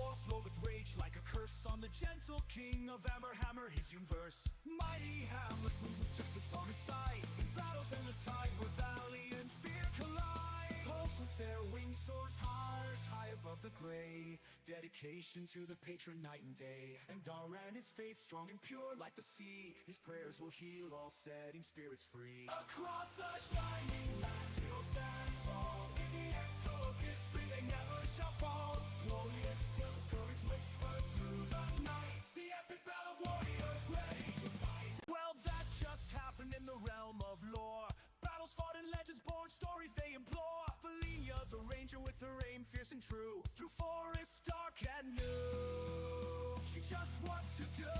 dwarf flowed with rage like a curse on the gentle king of Hammer, his universe. Mighty Hamlet swings with justice on his side. In battles endless tide where valley and fear collide. Hope with their wings soars high above the gray. Dedication to the patron night and day. And Daran his faith strong and pure like the sea. His prayers will heal all setting spirits free. Across the shining land he'll stand tall. In the echo of history they never shall fall. Glorious tales of courage whisper through the night. The epic battle of warriors ready to fight. Well, that just happened in the realm of lore. Battles fought and legends born, stories they implore. Valenia, the ranger with her aim fierce and true. Through forests dark and new, she just what to do.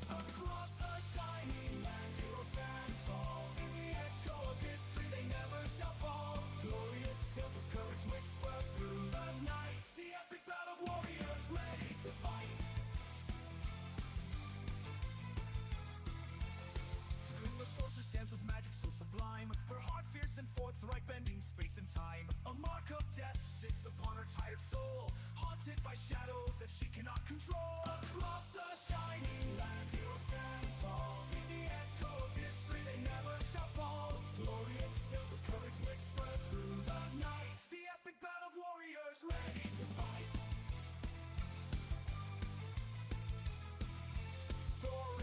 Across the shining land heroes stand tall. In the echo of history they never shall fall. Glorious tales of courage whisper through the night. The epic battle of warriors ready to fight. The sorceress stands with magic so sublime. Her heart fierce and forthright, bending space and time. A mark of death sits upon her tired soul, haunted by shadows that she cannot control. Across the shining land heroes stand tall. In the echo of history they never shall fall. Glorious tales of courage whisper through the night. The epic battle of warriors ready to fight.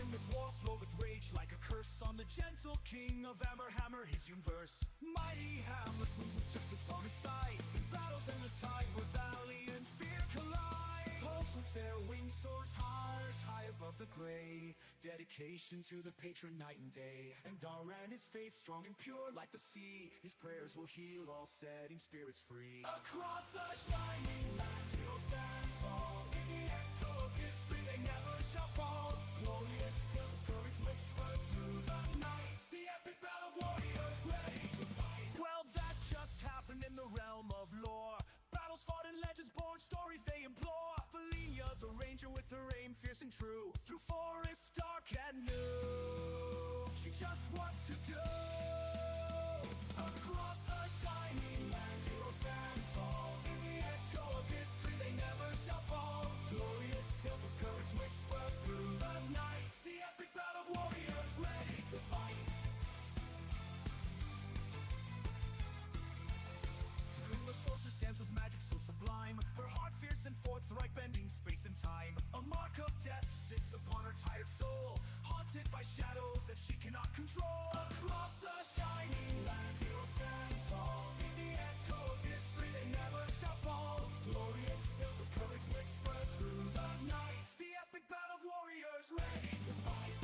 The dwarf flowed with rage like a curse on the gentle king of Hammer, his universe. Mighty Hamlet swings with justice on his side. In battles endless tide where valley and fear collide. Hope with their wings soars high above the gray. Dedication to the patron night and day. And Daran his faith strong and pure like the sea. His prayers will heal all setting spirits free. Across the shining land he'll stand tall. In the echo of history they never shall fall. Glorious tales of courage whisper through the night. The epic battle of warriors ready to fight. Well, that just happened in the realm of lore. Battles fought and legends born, stories they implore. Valenia, the ranger with her aim fierce and true. Through forests dark and new, she just what to do. Across the shining land heroes stand tall. In the echo of history they never shall fall. Glorious tales of courage whisper through the night. The epic battle of warriors ready to fight. The sorceress stands with magic so sublime. Her heart fierce and forthright, bending space and time. A mark of death sits upon her tired soul, haunted by shadows that she cannot control. Across the shining land heroes stand tall. In the echo of history they never shall fall. Glorious tales of courage whisper through the night. The epic battle of warriors ready to fight.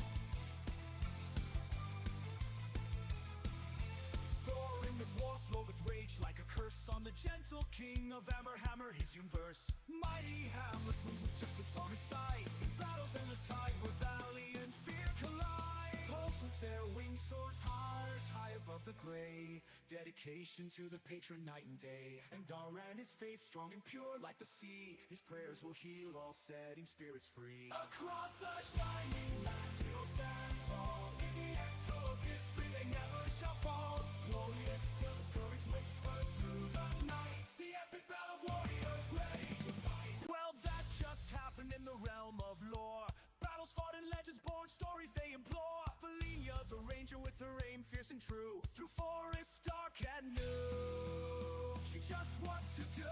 The dwarf flowed with rage like a curse on the gentle king of Hammer, his universe. Mighty Hamlet swings with justice on his side. In battles endless tide where valley and fear collide. Hope with their wings soars high above the gray. Dedication to the patron night and day. And Daran his faith strong and pure like the sea. His prayers will heal all setting spirits free. Across the shining land he'll stand tall. In the echo of history they never shall fall. Glorious tales of courage whisper through the night. The epic battle of warriors ready to fight. Well, that just happened in the realm of lore. Battles fought and legends born, stories they implore. Valenia, the ranger with her aim fierce and true. Through forests dark and new, she just what to do.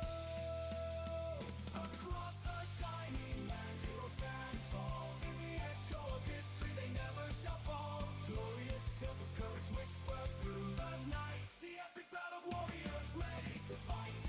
Across the shining land heroes stand tall. In the echo of history they never shall fall. Glorious tales of courage whisper through the night. The epic battle of warriors ready to fight.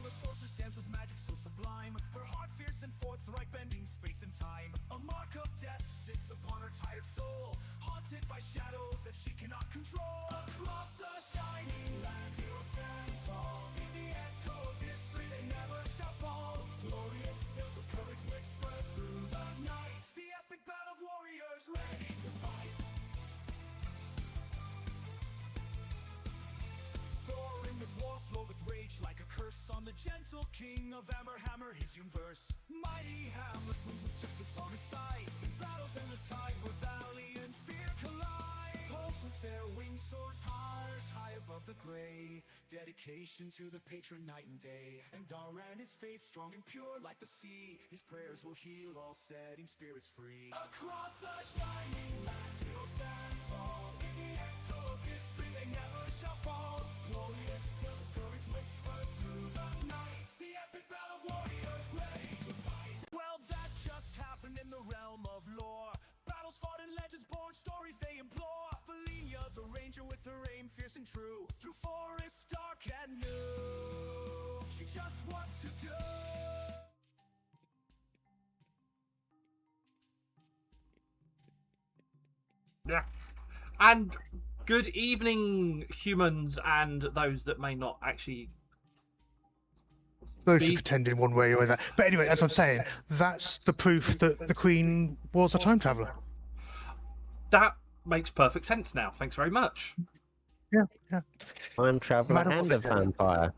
The sorceress stands with magic so sublime. Her heart fierce and forthright, bending space and time. A mark of death sits upon her tired soul, haunted by shadows that she cannot control. Across the shining land heroes stand tall. In the echo of history they never shall fall. Glorious tales of courage whisper through the night. The epic battle of warriors ready to fight. The dwarf flowed with rage like a curse on the gentle king of Hammer, his universe. Mighty Hamlet swings with justice on his side. In battles endless tide where valley and fear collide. Hope with their wings soars high above the ground. pray, dedication to the patron night and day. And Daran is faith strong and pure like the sea. His prayers will heal all setting spirits free. Across the shining land he'll stand tall. In the echo of history they never shall fall. Glorious tales of courage whisper through the night. The epic battle of warriors ready to fight. Well, that just happened in the realm of lore. Battles fought and legends born, stories they implore. Valenia, the ranger with her aim fierce and true. Through forests dark and new, she just what to do. Yeah. And good evening, humans, and those that may not actually. Those who pretend in one way or another. But anyway, as I'm saying, that's the proof that the Queen was a time traveller. That makes perfect sense now. Thanks very much. Yeah, yeah. Time traveller and a vampire.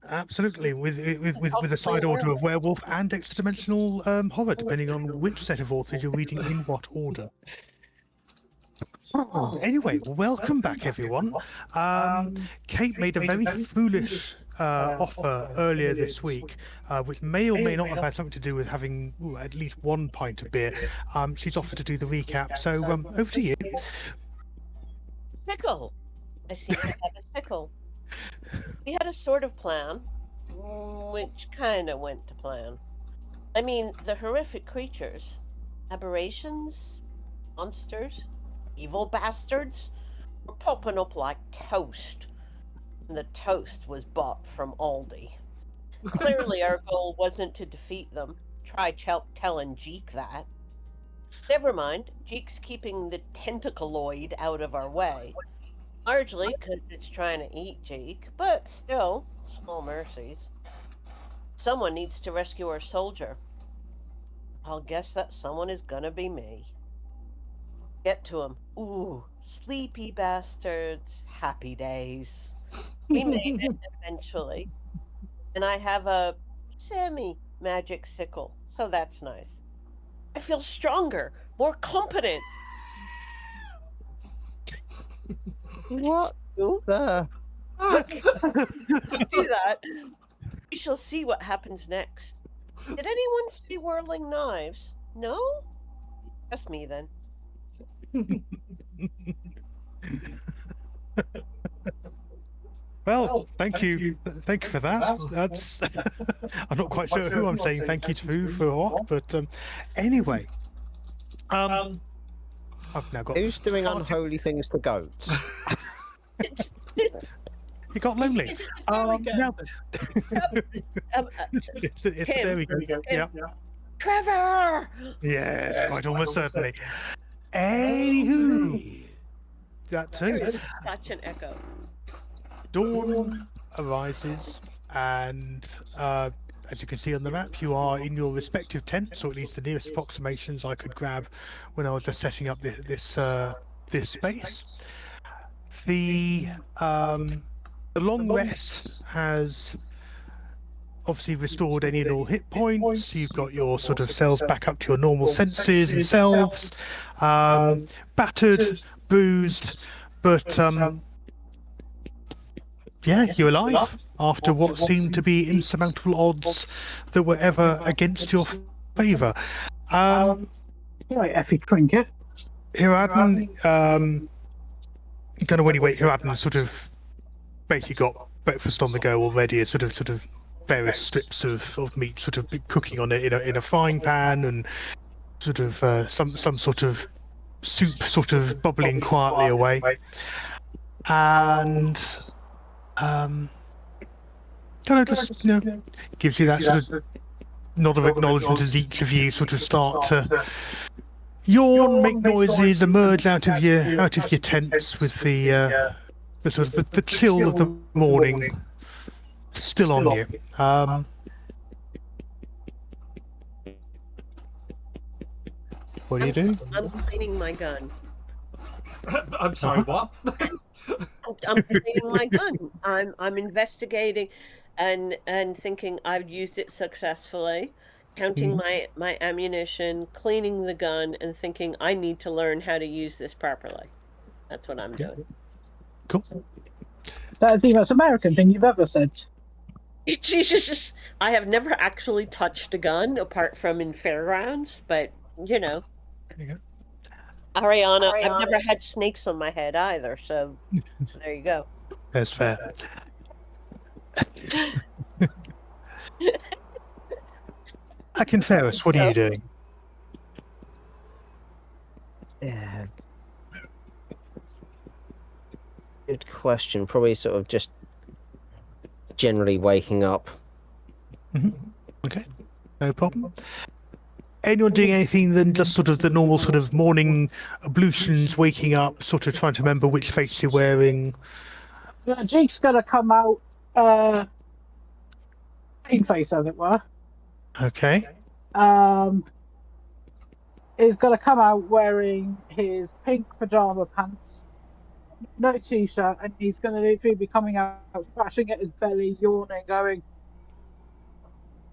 Absolutely, with a side order of werewolf and extra-dimensional horror, depending on which set of authors you're reading in what order. Anyway, welcome back, everyone. Kate made a very foolish offer earlier this week, which may or may not have had something to do with having at least one pint of beer. She's offered to do the recap, so over to you. Sickle. I see you have a sickle. We had a sort of plan, which kind of went to plan. I mean, the horrific creatures, aberrations, monsters, evil bastards, were popping up like toast. And the toast was bought from Aldi. Clearly, our goal wasn't to defeat them. Try telling Jeek that. Never mind, Jeek's keeping the tentacleoid out of our way. Largely because it's trying to eat Jeek, but still, small mercies. Someone needs to rescue our soldier. I'll guess that someone is gonna be me. Get to him. Ooh, sleepy bastards, happy days. We made it eventually. And I have a semi-magic sickle, so that's nice. I feel stronger, more competent. What You the? do that. We shall see what happens next. Did anyone see whirling knives? No? Just me then. Well, thank you for that. That's I'm not quite sure who I'm saying thank you to for what, but anyway, I've now got. Who's doing unholy things to goats? You got lonely. Yeah. There we go. Yeah. Trevor! Yes, quite almost certainly. Anywho, that too. Such an echo. Dawn arises, and as you can see on the map, you are in your respective tents, or at least the nearest approximations I could grab when I was just setting up this space. The long rest has obviously restored any and all hit points. You've got your sort of cells back up to your normal senses and selves. Battered, bruised, but yeah, you're alive after what seemed to be insurmountable odds that were ever against your favour. Right, Effie Trinket. Hiradin, don't know when you wait. Hiradin sort of basically got breakfast on the go already. It's sort of various strips of meat sort of cooking on it in a frying pan, and sort of some sort of soup sort of bubbling quietly away, and kind of just gives you that sort of nod of acknowledgement as each of you sort of start to yawn, make noises, emerge out of your tents with the sort of the chill of the morning still on you. What do you do? I'm cleaning my gun. I'm sorry, what? I'm cleaning my gun. I'm investigating and thinking I've used it successfully, counting my ammunition, cleaning the gun, and thinking I need to learn how to use this properly. That's what I'm doing. Cool. That is the most American thing you've ever said. Jesus, I have never actually touched a gun apart from in fairgrounds, but you know, There you go. Ariana, I've never had snakes on my head either, so there you go. That's fair. Ferris, what are you doing? Yeah. Good question. Probably sort of just generally waking up. Okay, no problem. Anyone doing anything than just sort of the normal sort of morning ablutions, waking up, sort of trying to remember which face you're wearing? Jake's gonna come out, plain face, as it were. Okay. Is gonna come out wearing his pink pajama pants, no t-shirt, and he's gonna literally be coming out, scratching at his belly, yawning, going,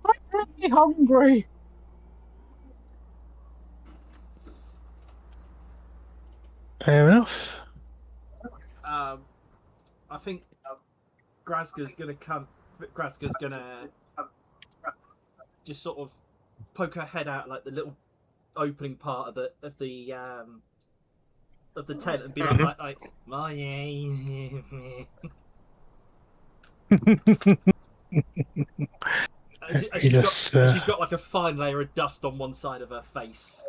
"I'm really hungry." Fair enough. I think Grazga's gonna just sort of poke her head out like the little opening part of the tent and be like, oh yeah. She's got like a fine layer of dust on one side of her face.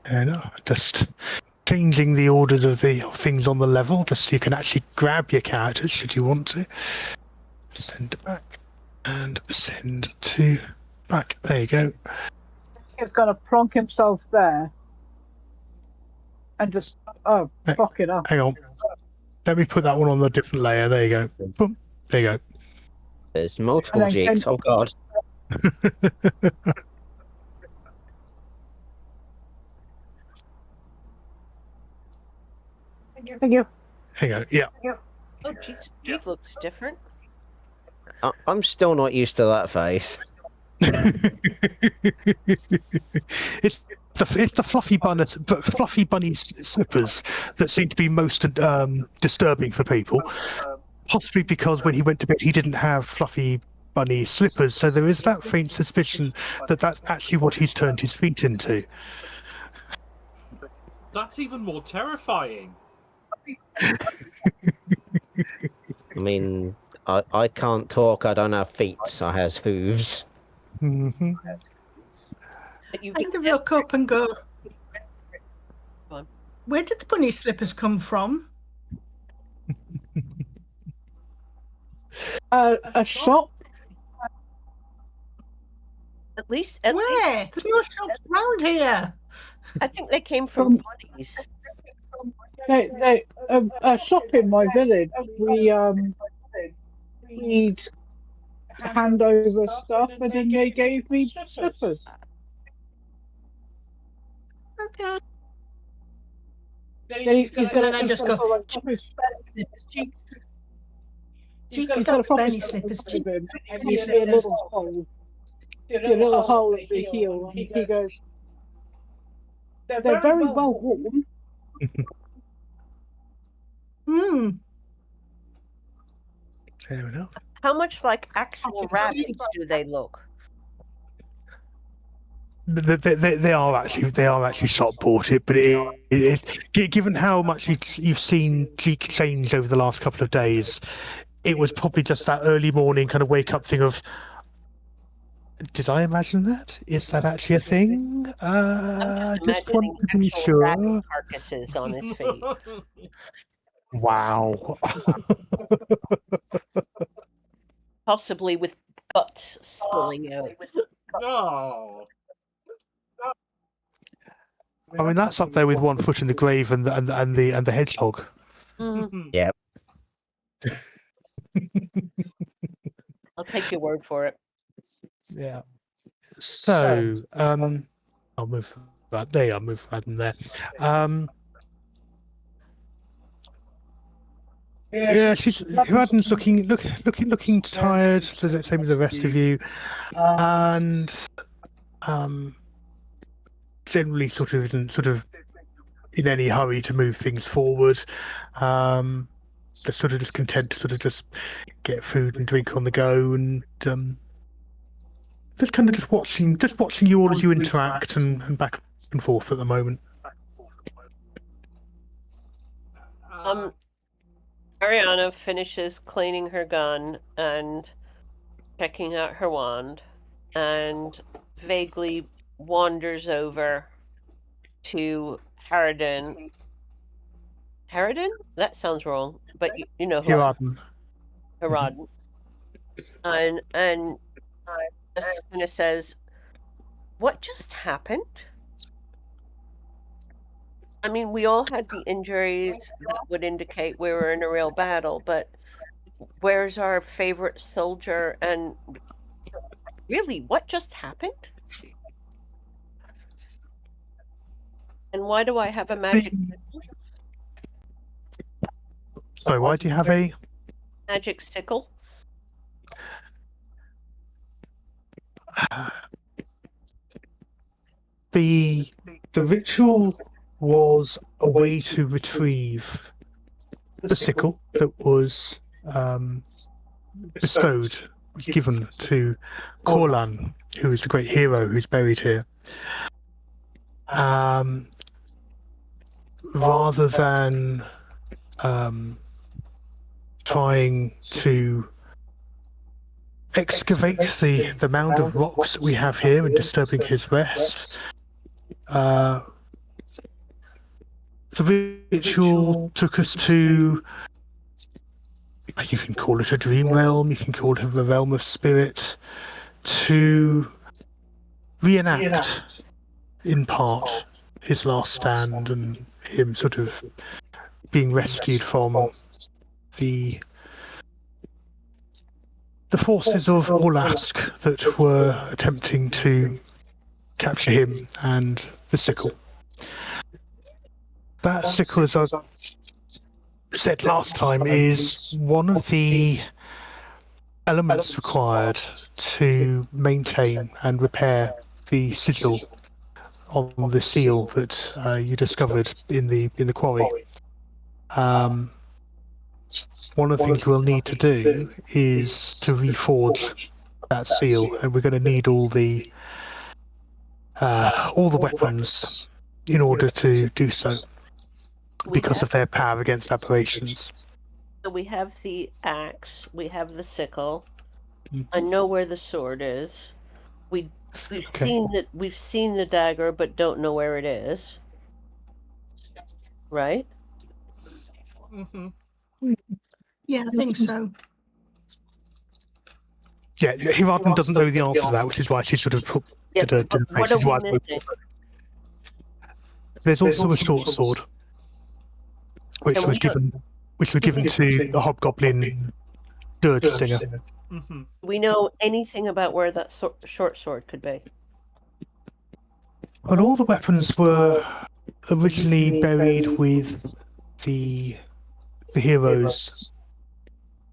Fair enough. Just changing the orders of the things on the level, just so you can actually grab your characters should you want to. Send back and send to back. There you go. He's gonna plonk himself there and just fuck it up. Hang on. Let me put that one on the different layer. There you go. Boom. There you go. There's multiple jigs. Oh god. Thank you. There you go. Yeah. Oh, Jake looks different. I'm still not used to that face. It's the fluffy bunny slippers that seem to be most disturbing for people. Possibly because when he went to bed, he didn't have fluffy bunny slippers, so there is that faint suspicion that that's actually what he's turned his feet into. That's even more terrifying. I mean, I can't talk. I don't have feet. I has hooves. Mm-hmm. Think of your cup and go. Where did the bunny slippers come from? A shop. At least, Where? There's no shops around here. I think they came from bunnies. A shop in my village. We'd hand over stuff, and then they gave me slippers. Okay. Then he's Then I just go. He's Cheeks got got bunny slippers. and you see a little hole at the heel, and he goes, "They're very well worn." Hmm. Fair enough. How much like actual rabbits do they look? They are actually shop ported, but given how much you've seen Jeek change over the last couple of days, it was probably just that early morning kind of wake up thing of, did I imagine that? Is that actually a thing? Just want to be sure. Rabbit carcasses on his feet. Wow. Possibly with guts spilling out. No. I mean, that's up there with one foot in the grave and the hedgehog. Yep. I'll take your word for it. Yeah. So, I'll move that. There, I'll move that in there. Yeah, Radden's looking tired, so the same as the rest of you, and generally isn't in any hurry to move things forward. They're sort of just content to sort of just get food and drink on the go, and just kind of just watching you all as you interact and back and forth at the moment. Ariana finishes cleaning her gun and checking out her wand, and vaguely wanders over to Harridan. Harridan? That sounds wrong, but you know who. Harridan. And just kind of says, "What just happened?" I mean, we all had the injuries that would indicate we were in a real battle, but where's our favorite soldier? And really, what just happened? And why do I have a magic? Sorry, why do you have a magic sickle? The ritual was a way to retrieve the sickle that was bestowed, given to Corlan, who is the great hero who's buried here. Rather than trying to excavate the mound of rocks that we have here and disturbing his rest, the ritual took us to, you can call it a dream realm, you can call it a realm of spirit, to reenact, in part, his last stand and him sort of being rescued from the forces of Orlask that were attempting to capture him and the sickle. That sickle, as I said last time, is one of the elements required to maintain and repair the sigil on the seal that you discovered in the quarry. One of the things we'll need to do is to reforge that seal, and we're going to need all the weapons in order to do so, because of their power against aberrations. So we have the axe, we have the sickle. I know where the sword is. We've seen the dagger, but don't know where it is. Right? Mm-hmm. Yeah, I think so. Yeah, Hirardin doesn't know the answer to that, which is why she sort of did a what are we missing? There's also a short sword, which was given to the hobgoblin dirge singer. Mm-hmm. We know anything about where that short sword could be? Well, all the weapons were originally buried with the heroes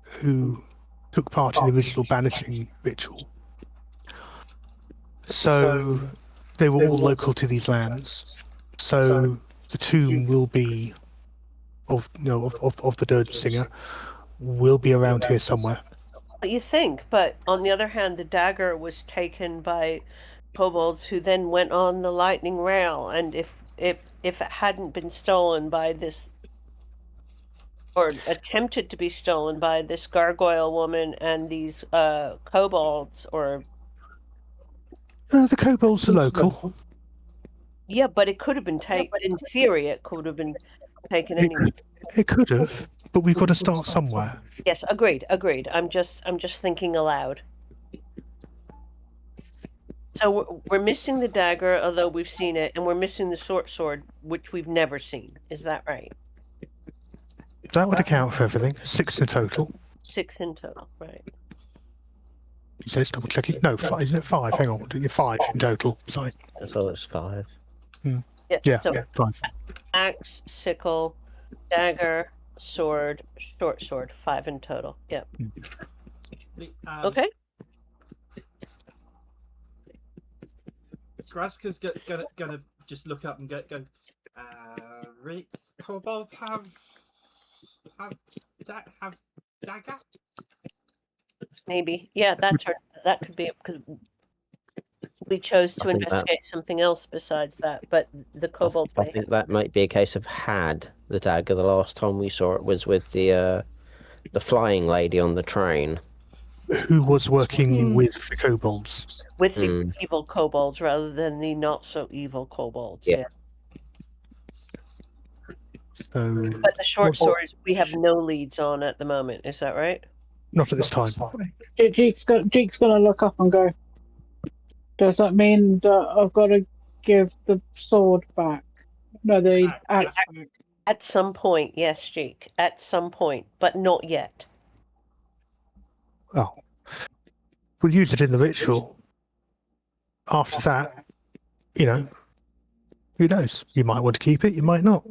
who took part in the original banishing ritual. So they were all local to these lands. So the tomb will be of the dirge singer will be around here somewhere. You think, but on the other hand, the dagger was taken by kobolds who then went on the lightning rail, and if it hadn't been stolen by this, or attempted to be stolen by this gargoyle woman and these kobolds, or the kobolds are local. Yeah, but it could have been taken. In theory, it could have been taken anyway. It could have, but we've got to start somewhere. Yes, agreed. I'm just thinking aloud. So we're missing the dagger, although we've seen it, and we're missing the short sword, which we've never seen. Is that right? That would account for everything. 6 in total. 6 in total, right? He says, double checking. No, 5. Isn't it 5? Hang on. 5 in total. Sorry. I thought it was 5. Yeah, so 5. Axe, sickle, dagger, sword, short sword, 5 in total. Yep. Okay. Graska's gonna just look up and go. Kobolds have dagger? Maybe. Yeah, that could be because we chose to I think that- investigate something else besides that. But the kobolds I may think that might be a case of had the dagger. The last time we saw it was with the flying lady on the train. Who was working with the kobolds? with the evil kobolds rather than the not so evil kobolds. Yeah. Yeah. So But the short swords we have no leads on at the moment. Is that right? not at this time. Jeek's gonna look up and go, does that mean that I've got to give the sword back? No, the axe back. At some point, yes, Jake. At some point, but not yet. Oh, we'll use it in the ritual. After that, who knows? You might want to keep it, you might not.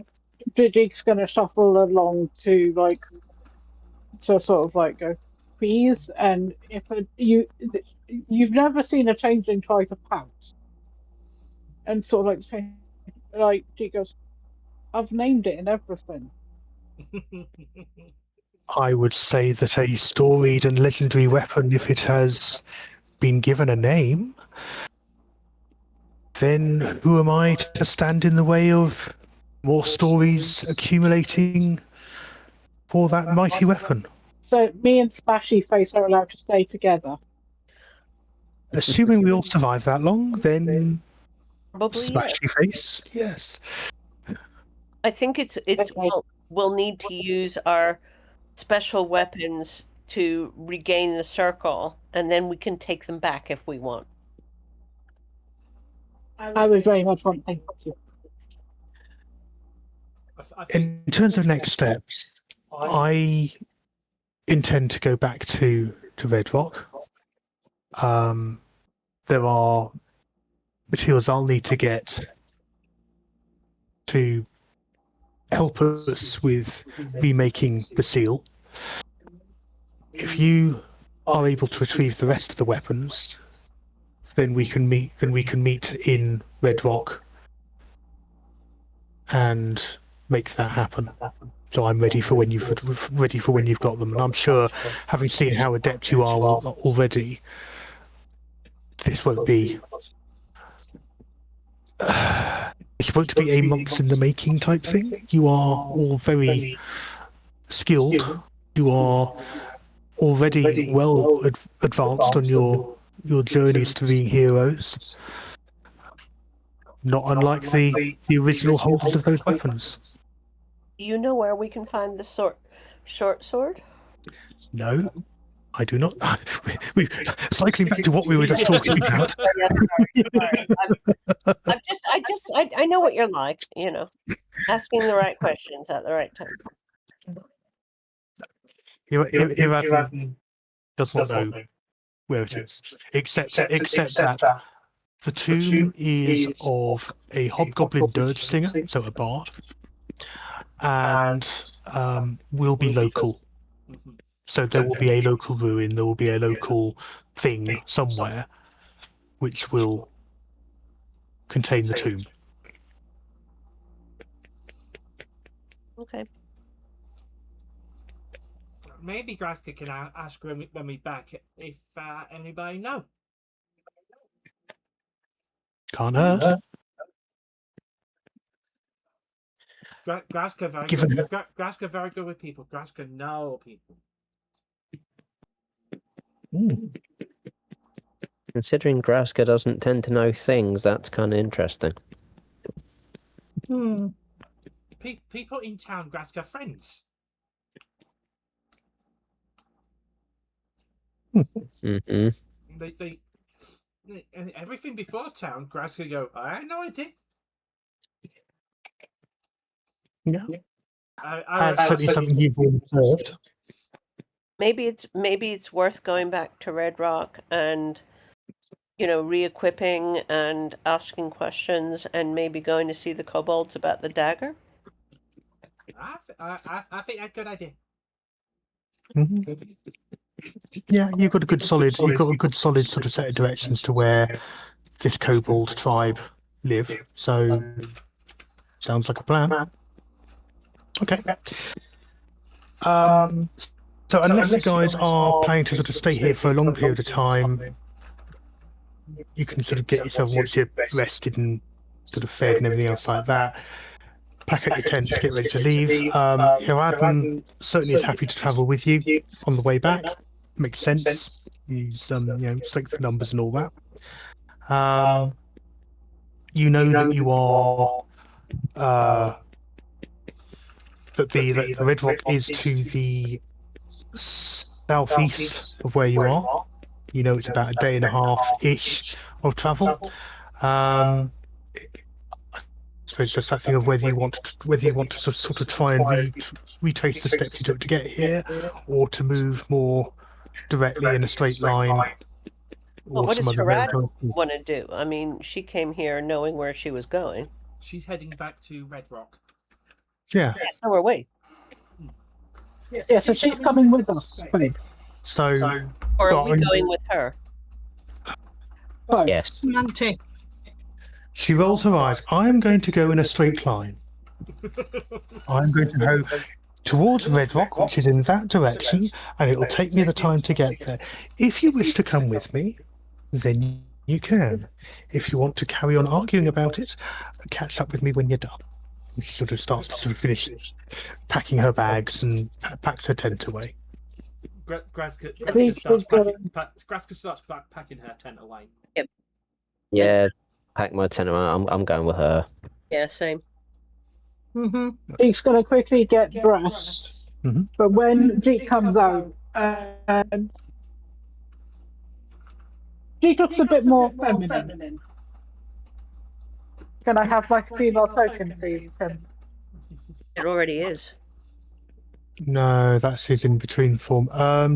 Jeek's gonna shuffle along to sort of go, please. And if you've never seen a changeling try to pout, and sort of Jeek goes, I've named it and everything. I would say that a storied and legendary weapon, if it has been given a name, then who am I to stand in the way of more stories accumulating for that mighty weapon? So me and Splashy Face are allowed to stay together. Assuming we all survive that long, then Probably Splashy Face, yes. I think it's we'll need to use our special weapons to regain the circle, and then we can take them back if we want. I was very much wanting to. In terms of next steps, I intend to go back to Red Rock. There are materials I'll need to get to help us with remaking the seal. If you are able to retrieve the rest of the weapons, then we can meet in Red Rock and make that happen. So I'm ready for when you've got them, and I'm sure, having seen how adept you are already, this won't be a months in the making type thing. You are all very skilled. You are already well advanced on your journeys to being heroes. Not unlike the original holders of those weapons. Do you know where we can find the short sword? No, I do not. We're cycling back to what we were just talking about. I know what you're like, asking the right questions at the right time. Iravan does not know where it is, except that the tomb is of a hobgoblin dirge singer, so a bard, and will be local. So there will be a local ruin, there will be a local thing somewhere which will contain the tomb. Okay. Maybe Graska can ask when we back if anybody know. Can't hurt. Graska very good with people. Graska know people. Considering Graska doesn't tend to know things, that's kind of interesting. People in town, Graska friends. Mm-hmm. They everything before town, Graska go, I had no idea. Yeah. That's certainly something you've all observed. Maybe it's worth going back to Red Rock and re-equipping and asking questions, and maybe going to see the kobolds about the dagger. I think that's a good idea. Mm-hmm. Yeah, you've got a good solid sort of set of directions to where this kobold tribe live. So Sounds like a plan. Okay. So unless you guys are planning to sort of stay here for a long period of time, you can sort of get yourself, once you're rested and sort of fed and everything else like that, pack up your tents, get ready to leave. Hiradin certainly is happy to travel with you on the way back. Makes sense. He's strength of numbers and all that. You know that you are that the Red Rock is to the southeast of where you are. You know it's about a day and a half-ish of travel. I suppose just that thing of whether you want to sort of try and retrace the steps you took to get here, or to move more directly in a straight line. Well, what does Harad want to do? I mean, she came here knowing where she was going. She's heading back to Red Rock. Yeah. So are we. Yeah, so she's coming with us, babe. So or are we going with her? Oh. Yes. Semantic. She rolls her eyes. I am going to go in a straight line. I'm going to go towards Red Rock, which is in that direction, and it will take me the time to get there. If you wish to come with me, then you can. If you want to carry on arguing about it, catch up with me when you're done. And she sort of starts to sort of finish packing her bags and packs her tent away. Graska starts packing her tent away. Yep. Yeah, pack my tent away. I'm going with her. Yeah, same. Mm-hmm. He's going to quickly get dressed, but when Jeek comes out, Jeek looks a bit more feminine. Can I have my female token, please, Tim? It already is. No, that's his in-between form.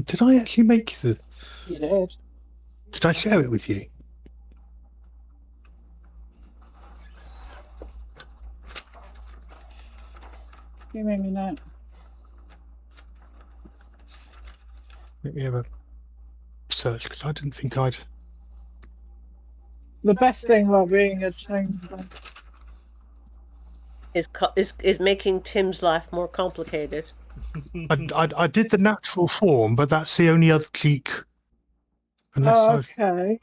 Did I actually make the... You did. Did I share it with you? You made me know. Let me have a search, because I didn't think I'd... The best thing about being a chamber is making Tim's life more complicated. I did the natural form, but that's the only other cheek. Okay.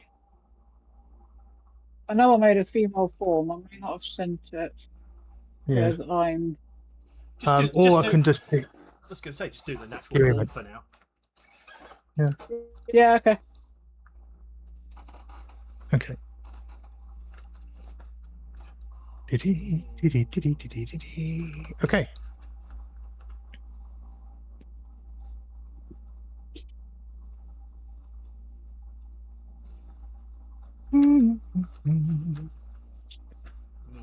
I know I made a female form. I may not have sent it. Yeah. Because I'm... Or I can just pick... I was going to say, just do the natural form for now. Yeah. Yeah, okay. Okay. Okay. Me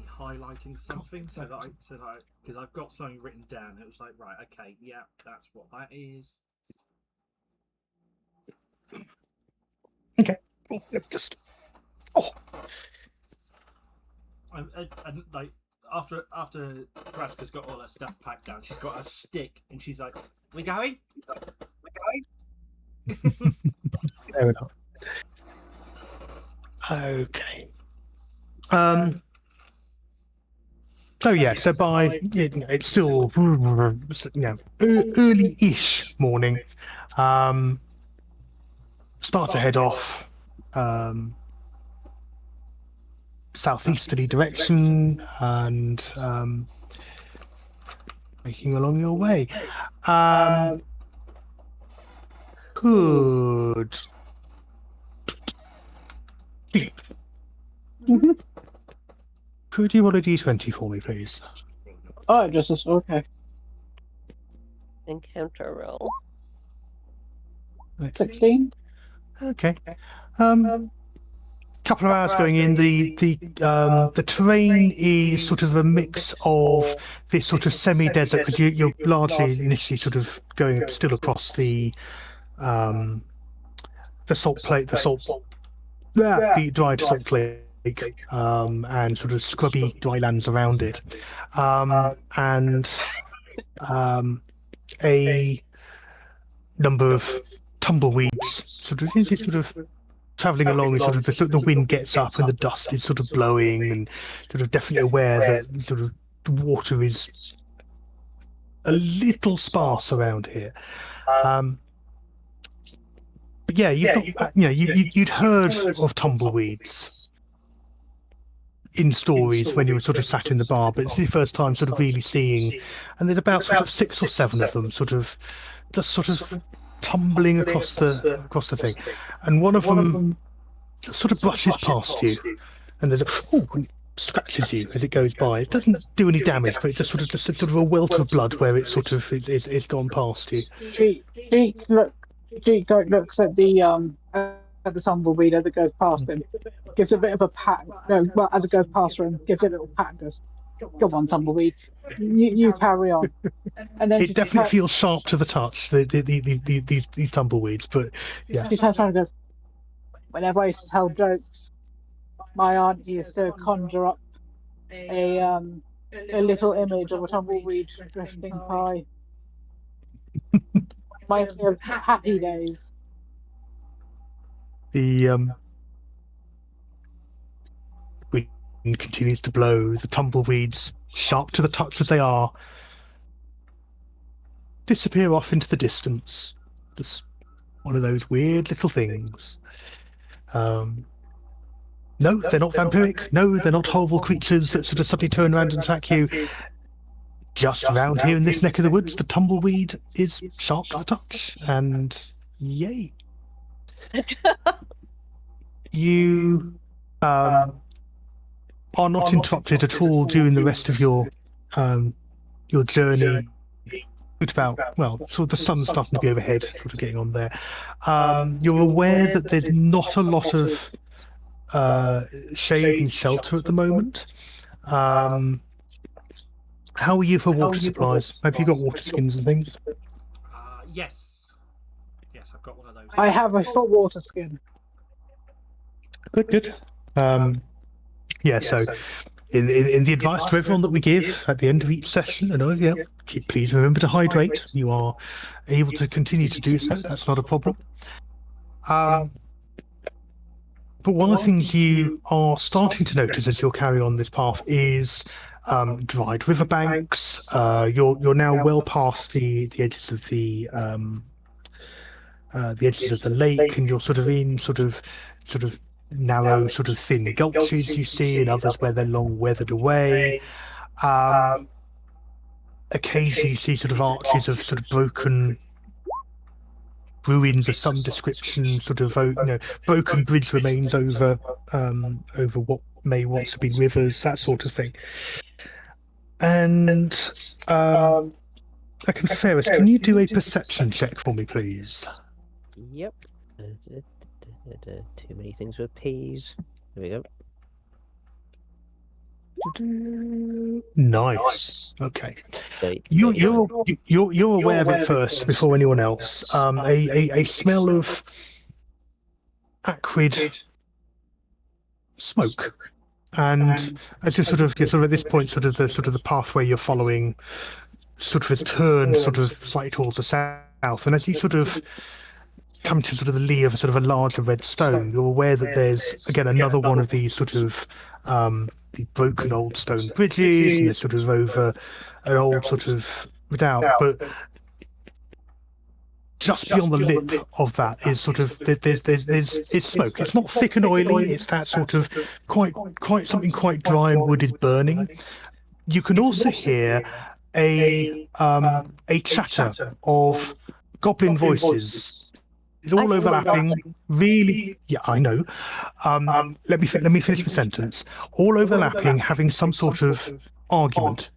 highlighting something so that because I've got something written down. It was like, right, okay, yeah, that's what that is. Okay. Oh, let's just. Oh. And like after Graska's got all her stuff packed down, she's got a stick and she's like, "We going? Fair enough. Okay. So yeah, so by it's still early-ish morning. Start to head off southeasterly direction and making along your way. Good. Could you roll a d20 for me, please? Oh, just as okay. Encounter roll. 16. Okay. Couple of hours going in. The terrain is sort of a mix of this sort of semi-desert, because you're largely initially sort of going still across the salt plate, the dried salt lake, and sort of scrubby dry lands around it, and a number of tumbleweeds. Sort of travelling along, and sort of the wind gets up and the dust is sort of blowing, and sort of definitely aware that sort of water is a little sparse around here. But yeah, you'd heard of tumbleweeds in stories when you were sort of sat in the bar, but it's the first time sort of really seeing, and there's about sort of 6 or 7 of them sort of tumbling across the thing, and one of them sort of brushes past you, and there's and scratches you as it goes by. It doesn't do any damage, but it's just sort of a welt of blood where it sort of it's gone past you. Jeek looks at the tumbleweed as it goes past him, gives a bit of a pat. No, well, as it goes past him, gives it a little pat and goes, "Come on, tumbleweed, you carry on." And then it definitely feels sharp to the touch. These tumbleweeds, but yeah. She turns around and goes, "Whenever I used to tell jokes, my aunt used to conjure up a little image of a tumbleweed drifting by. Reminds me of happy days." The wind continues to blow. The tumbleweeds, sharp to the touch as they are, disappear off into the distance. Just one of those weird little things. No, they're not vampiric. No, they're not horrible creatures that sort of suddenly turn around and attack you. Just around here in this neck of the woods, the tumbleweed is sharp to the touch, and yay. You are not interrupted at all during the rest of your journey. About, well, sort of the sun's starting to be overhead, sort of getting on there. You're aware that there's not a lot of shade and shelter at the moment. How are you for water supplies? Have you got water skins and things? Yes, I've got one of those. I have a full water skin. Good. Yeah, so in the advice to everyone that we give at the end of each session, and please remember to hydrate. You are able to continue to do so. That's not a problem. But one of the things you are starting to notice as you're carrying on this path is dried riverbanks. You're now well past the edges of the lake, and you're sort of in sort of narrow, sort of thin gulches you see, and others where they're long weathered away. Occasionally you see sort of arches of sort of broken ruins of some description, sort of broken bridge remains over what may once have been rivers, that sort of thing. And Ferris, can you do a perception check for me, please? Yep. Too many things with P's. There we go. Nice. Okay. You're aware of it first before anyone else. A smell of acrid smoke, and as you're sort of at this point, sort of the pathway you're following, sort of has turned sort of slightly towards the south, and as you sort of come to sort of the lee of sort of a larger red stone, you're aware that there's again another one of these sort of the broken old stone bridges, and it's sort of over an old sort of redoubt, but just beyond the lip of that is sort of there's smoke. It's not thick and oily. It's that sort of quite something quite dry and wood is burning. You can also hear a chatter of goblin voices. It's all overlapping. Really, yeah, I know. Let me finish my sentence. All overlapping, having some sort of argument.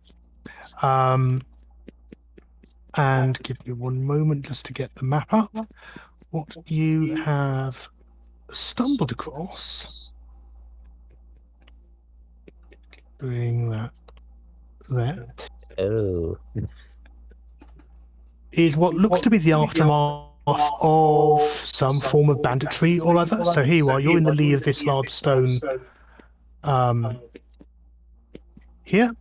And give me one moment just to get the map up. What you have stumbled across. Bring that there. Oh. Is what looks to be the aftermath of some form of banditry or other. So here you are, you're in the lee of this large stone here.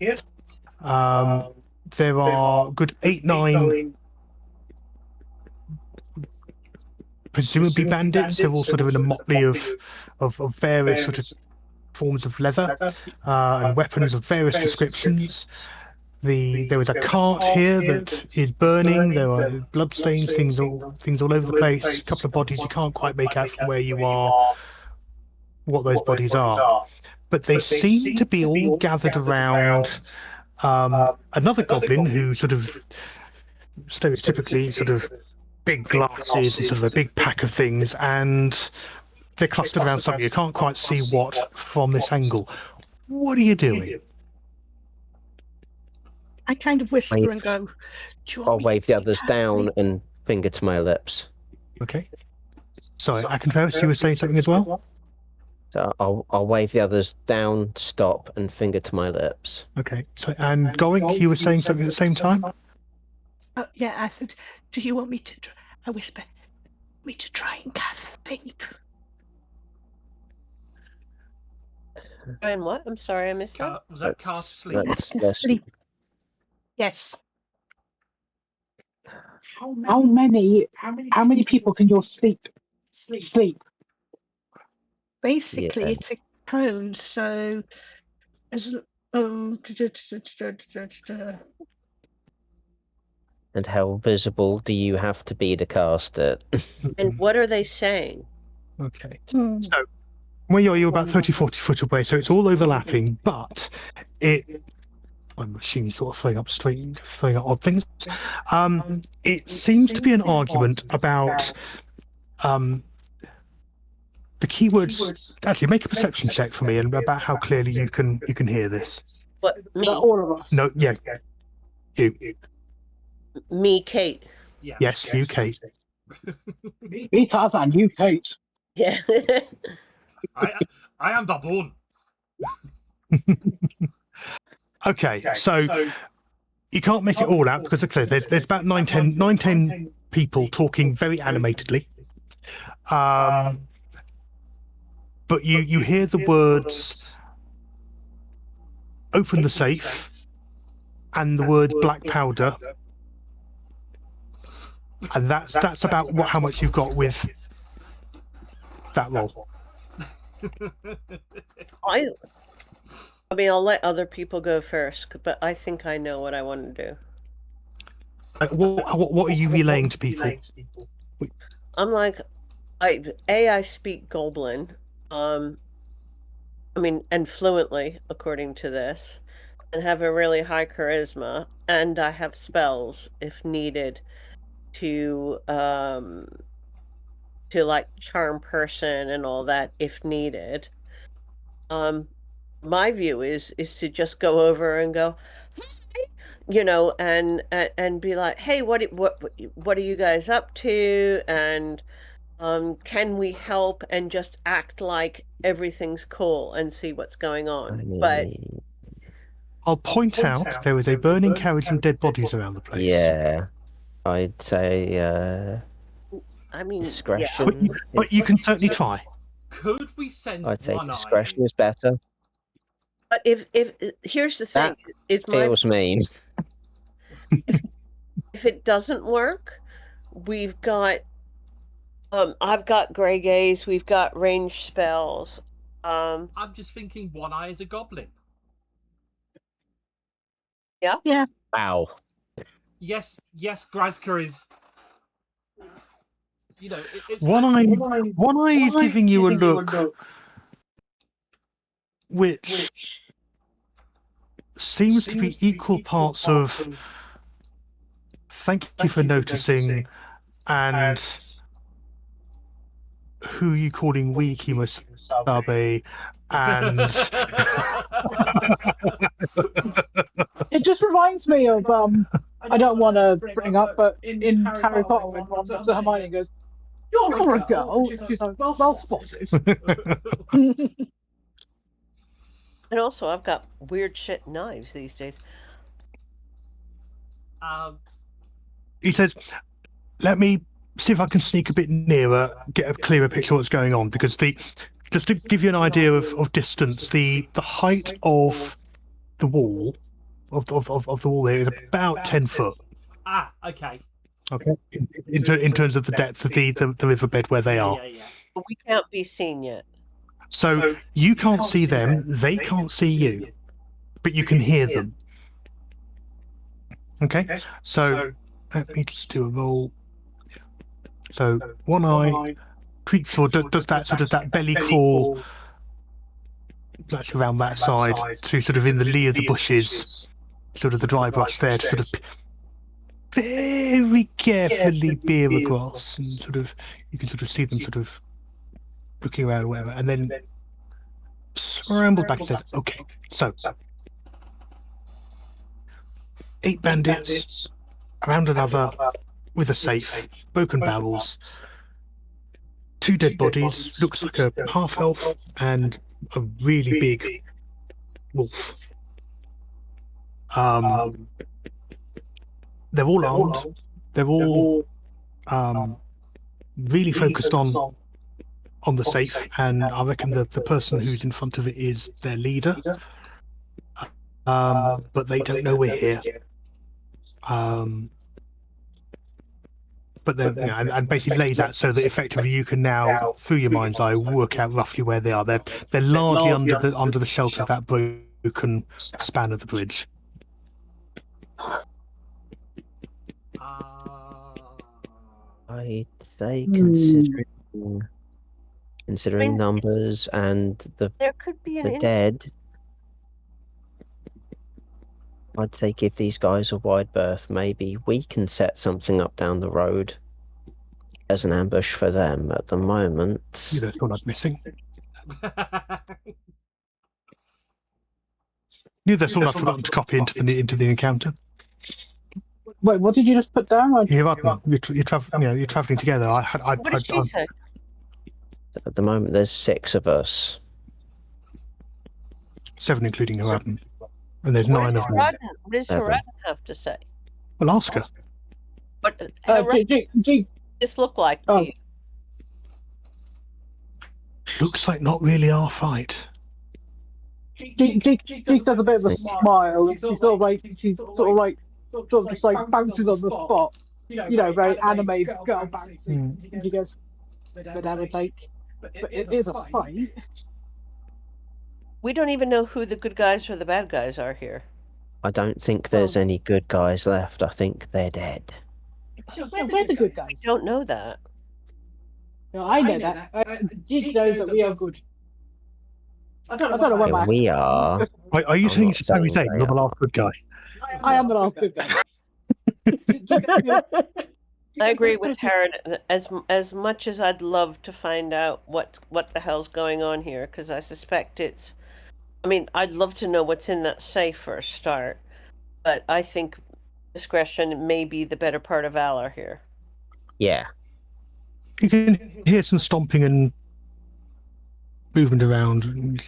There are good 8-9 presumably bandits. They're all sort of in a motley of various sort of forms of leather and weapons of various descriptions. There is a cart here that is burning. There are bloodstains, things all over the place. A couple of bodies you can't quite make out from where you are what those bodies are, but they seem to be all gathered around another goblin who sort of stereotypically sort of big glasses and sort of a big pack of things, and they're clustered around something. You can't quite see what from this angle. What are you doing? I kind of whisper and go, "Do you want I'll me wave to the keep others her down asleep?" and finger to my lips. Okay. Sorry, Akenferris, you were saying something as well? So I'll wave the others down, stop, and finger to my lips. Okay. So, and Gorink, you were saying something at the same time? Yeah, I said, "Do you want me to?" I whisper, "Me to try and cast sleep." And what? I'm sorry, I missed that. Was that cast sleep? Sleep. Yes. How many people can your sleep? Basically, Yeah. it's a cone, so as And how visible do you have to be to cast it? And what are they saying? Okay. So, where you're about 30, 40 foot away, so it's all overlapping, but I'm assuming sort of throwing up odd things. It seems to be an argument about the keywords. Actually, make a perception check for me and about how clearly you can hear this. What, me? All of us. No, yeah, you. Me, Kate. Yeah. Yes, you, Kate. Me, Tarzan, you, Kate. Yeah. I am baboon. Okay, so you can't make it all out because, like I said, there's about 9-10 people talking very animatedly. But you hear the words "open the safe" and the word "black powder," and that's about how much you've got with that roll. I mean, I'll let other people go first, but I think I know what I want to do. What are you relaying to people? I'm like, I speak Goblin, I mean, and fluently, according to this, and have a really high charisma, and I have spells if needed to like charm person and all that if needed. My view is to just go over and go, you know, and be like, hey, what are you guys up to? And can we help? And just act like everything's cool and see what's going on. But I'll point out there is a burning carriage and dead bodies around the place. Yeah, I'd say I mean, discretion. But you can certainly try. Could we send I'd say one discretion eye? is better. But if here's the thing, it's my Feels mean. if it doesn't work, we've got I've got Grey Gaze, we've got ranged spells. I'm just thinking one eye is a goblin. Yeah. Wow. Yes, Grazka is. You know, it's One like, eye is giving you a look which seems to be equal parts of "thank you for noticing" and "who you calling weak, Imasabe," and It just reminds me of I don't want to bring up, but in Harry Potter when Ron looks at Hermione and goes, "You're a girl." She's like, "Well spotted." And also, I've got weird shit knives these days. he says, "Let me see if I can sneak a bit nearer, get a clearer picture of what's going on." Because just to give you an idea of distance, the height of the wall of the wall there is about 10 foot. Okay. Okay, in terms of the depth of the riverbed where they are. Yeah. But we can't be seen yet. So you can't see them, they can't see you, but you can hear them. Okay, so let me just do a roll. So one eye creeps or does that sort of that belly crawl that's around that side to sort of in the lee of the bushes, sort of the dry brush there to sort of very carefully peer across, and sort of you can sort of see them sort of looking around or whatever, and then scrambles back and says, "Okay, so 8 bandits around another with a safe, broken barrels, 2 dead bodies, looks like a half elf and a really big wolf. They're all armed. They're all really focused on the safe, and I reckon the person who's in front of it is their leader. But they don't know we're here. But then, and basically lays out so that effectively you can now, through your mind's eye, work out roughly where they are. They're largely under the shelter of that broken span of the bridge. I'd say considering numbers and There could be the dead, I'd say give these guys a wide berth. Maybe we can set something up down the road as an ambush for them. At the moment, You know, it's not missing. That's all I've forgotten to copy into the encounter. Wait, what did you just put down? You're traveling together. What did she say? at the moment there's 6 of us. 7 including Haradin. And there's 9 of them. What does Haradin have to say? Well, ask her. What does this look like to you? Looks like not really our fight. She does a bit of a smile. She sort of just like bounces on the spot. You know, very anime girl bouncing. And she goes, but it is a fight. We don't even know who the good guys or the bad guys are here. I don't think there's any good guys left. I think they're dead. We're the good guys. We don't know that. No, I know that. Jig knows that we are good. I don't know what Yeah, we are. Are you I'm saying not it's the same saying thing? they You're the are. last good guy. I am the last good guy. I agree with Haradin. As much as I'd love to find out what the hell's going on here, because I suspect it's. I mean, I'd love to know what's in that safe for a start, but I think discretion may be the better part of valor here. Yeah. You can hear some stomping and movement around.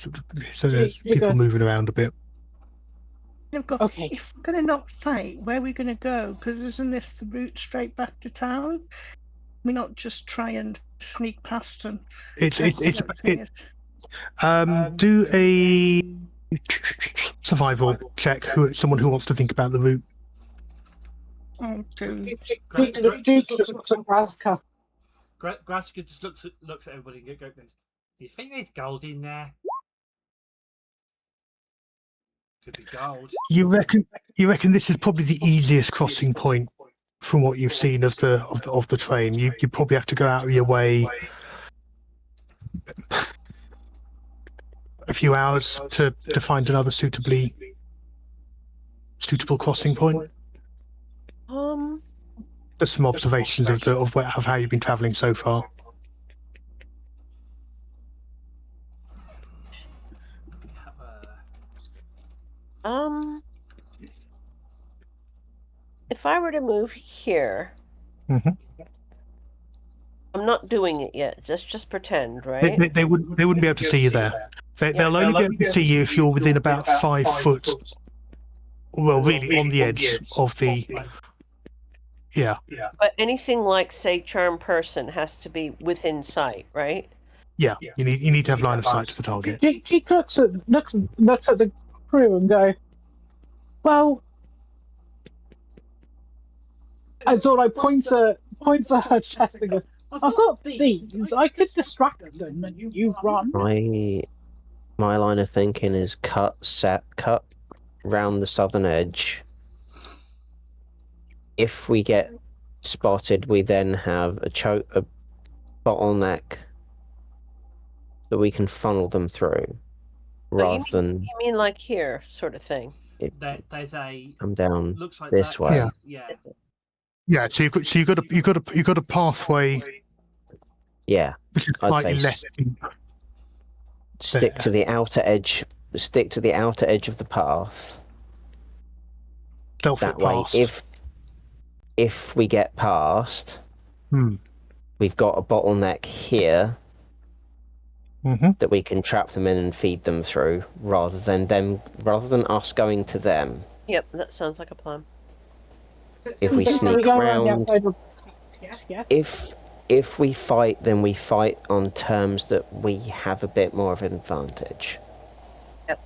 So there's people moving around a bit. Okay. If we're going to not fight, where are we going to go? Because isn't this the route straight back to town? We not just try and sneak past and. Do a survival check. Someone who wants to think about the route. Oh, dude. Graska. Graska just looks at everybody and goes, "Do you think there's gold in there?" Could be gold. You reckon this is probably the easiest crossing point from what you've seen of the train. You probably have to go out of your way a few hours to find another suitable crossing point. There's some observations of how you've been travelling so far. If I were to move here, Mm-hmm. I'm not doing it yet. Just pretend, right? They wouldn't be able to see you there. They'll only be able to see you if you're within about 5 foot. Well, really, on the edge of the. Yeah. But anything like, say, charm person has to be within sight, right? Yeah. You need to have line of sight to the target. She looks at the crew and go, well, and sort of like points at her chest and goes, I've got these. I could distract them and you run. My line of thinking is cut round the southern edge. If we get spotted, we then have a bottleneck that we can funnel them through, rather than You mean like here, sort of thing? There's a come down looks like this that, way. Yeah. Yeah, so you've got a pathway. Yeah, Which is I'd slightly say less. stick there. to the outer edge. Stick to the outer edge of the path. Stealth That it way, past. if we get past, Hmm. we've got a bottleneck here Mm-hmm. that we can trap them in and feed them through, rather than us going to them. Yep, that sounds like a plan. If we So sneak we go around the round, outside of... Yeah. if we fight, then we fight on terms that we have a bit more of an advantage. Yep.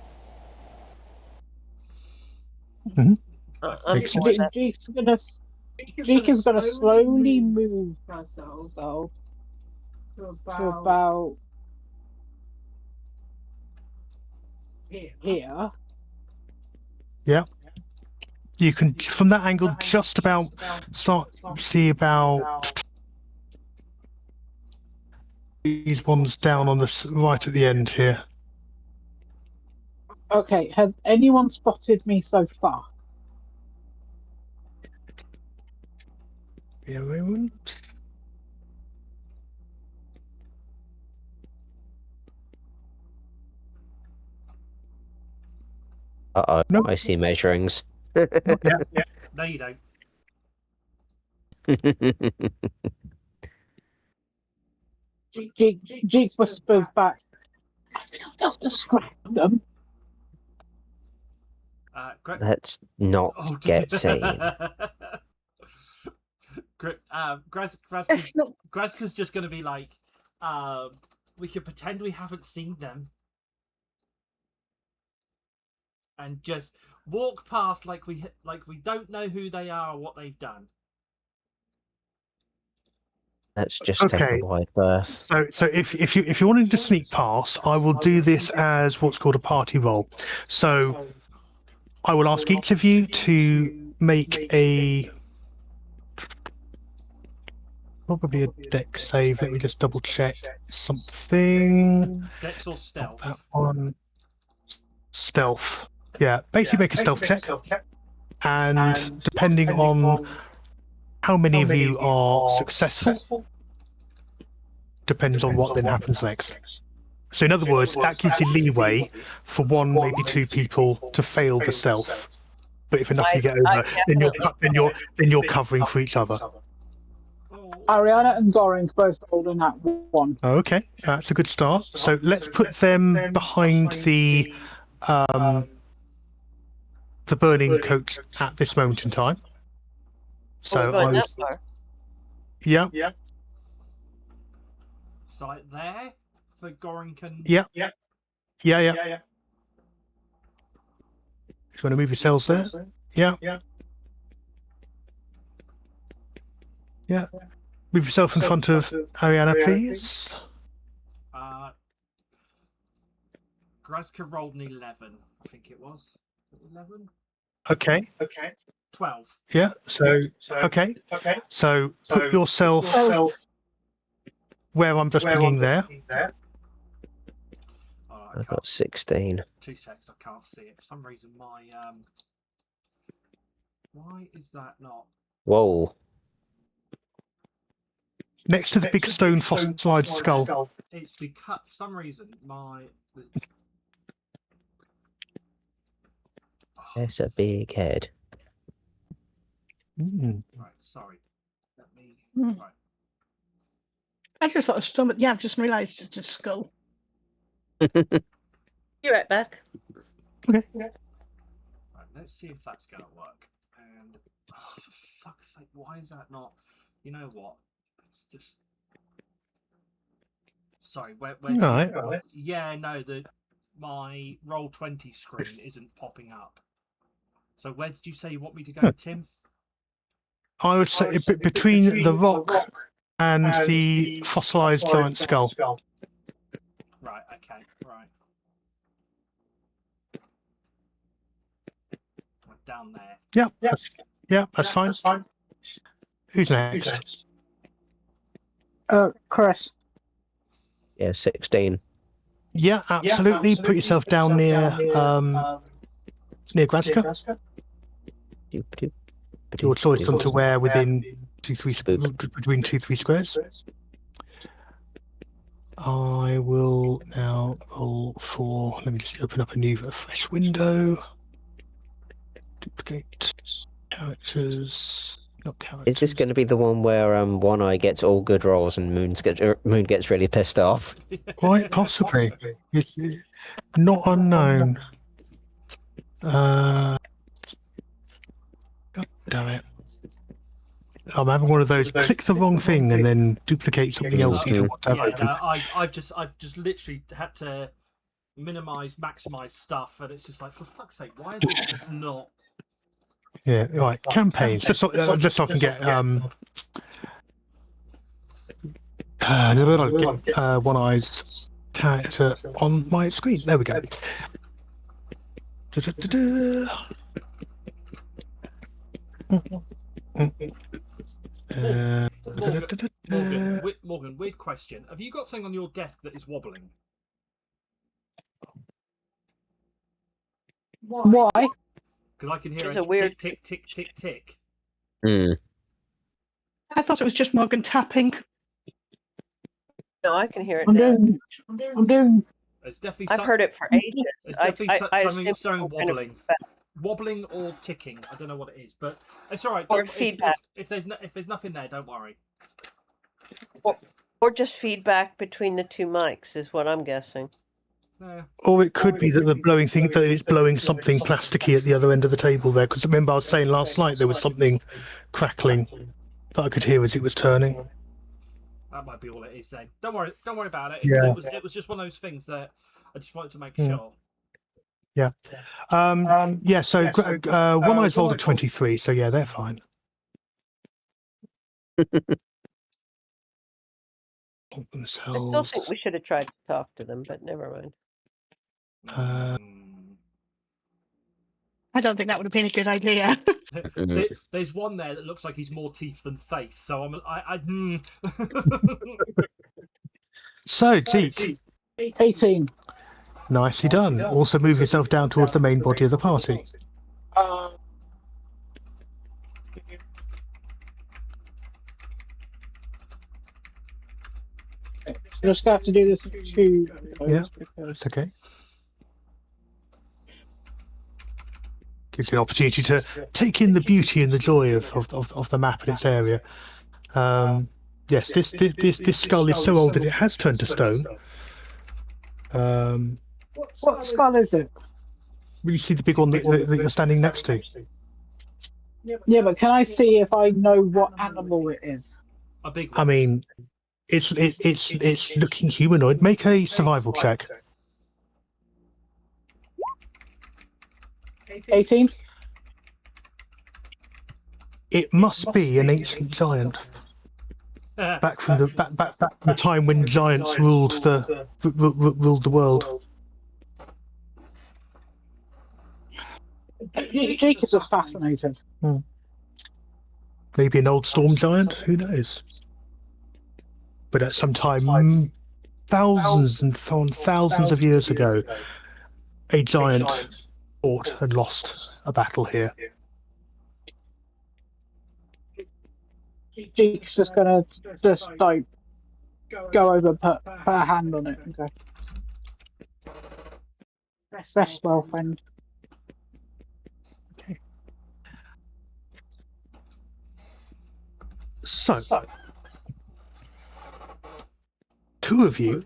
Mhm. I'm Makes for that. Jake is gonna slowly move herself to about here. Yeah. You can, from that angle, just about see about these ones down on the right at the end here. Okay, has anyone spotted me so far? Be a moment. Uh-oh, Nope. I see measurings. Yeah. No, you don't. Jake whispers back. Just distract them. Let's not get seen. Graska's just going to be like, we could pretend we haven't seen them and just walk past like we don't know who they are or what they've done. Let's just take a wide berth. So if you wanted to sneak past, I will do this as what's called a party roll. So I will ask each of you to make probably a dex save. Let me just double check something. Dex or stealth? That one. Stealth. Yeah, basically make a stealth check. And depending on how many of you are successful, depends on what then happens next. So in other words, that gives you leeway for one, maybe two people to fail the stealth. But if enough you get over, then you're covering for each other. Ariana and Goring both rolled in that one. Okay, that's a good start. So let's put them behind the burning coach at this moment in time. So that far. Yeah. So like there for Goring can. Yeah. Just want to move yourselves there. Yeah. Move yourself in front of Ariana, please. Graska rolled an 11, I think it was. 11? Okay. 12. Yeah. So okay. So put yourself where I'm just bringing there. I've got 16. 2 seconds, I can't see it. For some reason, my why is that not? Whoa. Next to the big stone fossilized skull. It's because for some reason my. That's a big head. Mm. Right, sorry. Let me. Mm. Right. I just thought a stomach. Yeah, I've just realised it's a skull. Be right back. Okay. Right, let's see if that's gonna work. And for fuck's sake, why is that not? You know what? It's just. Sorry, where? Right. Yeah, no, my Roll20 screen isn't popping up. So where did you say you want me to go, Tim? I would say between the rock and the fossilized giant skull. Right. Okay. Right. Down there. Yeah, that's fine. Who's next? Chris. Yeah, 16. Yeah, absolutely. Put yourself down near Graska. Your choice onto where within between 2-3 squares. I will now roll for. Let me just open up a fresh window. Duplicate characters. Not characters. Is this going to be the one where One Eye gets all good rolls and Moon gets really pissed off? Quite possibly. It's not unknown. God damn it. I'm having one of those click the wrong thing and then duplicate something else you don't want to have open. I've just literally had to maximize stuff, and it's just like, for fuck's sake, why is it just not? Yeah, right. Campaigns. Just so I can get One Eye's character on my screen. There we go. Morgan, weird question. Have you got something on your desk that is wobbling? Why? Because I can hear It's a a weird tick, tick, tick, tick, tick. I thought it was just Morgan tapping. No, I can hear it I'm now. doing. It's definitely. I've heard it for ages. It's definitely something assume wobbling, wobbling or ticking. I don't know what it is, but it's all right. Or feedback. If there's nothing there, don't worry. Or just feedback between the two mics is what I'm guessing. Or it could be that the blowing thing, that it's blowing something plasticky at the other end of the table there. Because remember, I was saying last night there was something crackling that I could hear as it was turning. That might be all it is then. Don't worry about it. Yeah. It was just one of those things that I just wanted to make sure. Yeah. So One Eye's rolled a 23, so yeah, they're fine. I still think we should have tried to talk to them, but never mind. I don't think that would have been a good idea. There's one there that looks like he's more teeth than face, so So, Zeke. 18. Nicely done. Also move yourself down towards the main body of the party. Just have to do this to. Yeah, that's okay. Gives you an opportunity to take in the beauty and the joy of the map and its area. Yes, this skull is so old that it has turned to stone. What skull is it? You see the big one that you're standing next to? Yeah, but can I see if I know what animal it is? A big one. I mean, it's looking humanoid. Make a survival check. 18. It must be an ancient giant. Back from the time when giants ruled the world. Jake is just fascinated. Maybe an old storm giant. Who knows? But at some time, thousands of years ago, a giant fought and lost a battle here. Jake's just gonna like go over, put a hand on it, and go. Rest well, friend. Okay. So, two of you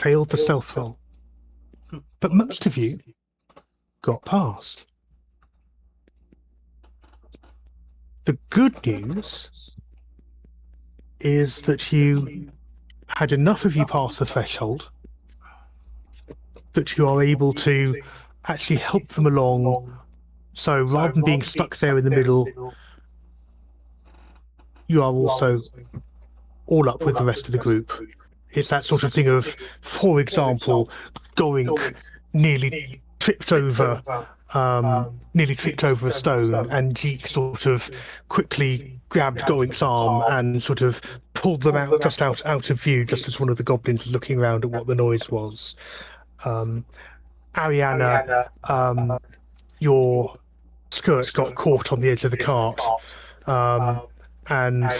failed the stealth roll, but most of you got past. The good news is that you had enough of you pass the threshold that you are able to actually help them along. So rather than being stuck there in the middle, you are also all up with the rest of the group. It's that sort of thing of, for example, Gorink nearly tripped over a stone, and Jeek sort of quickly grabbed Gorink's arm and sort of pulled them out of view, just as one of the goblins was looking around at what the noise was. Ariana, your skirt got caught on the edge of the cart, and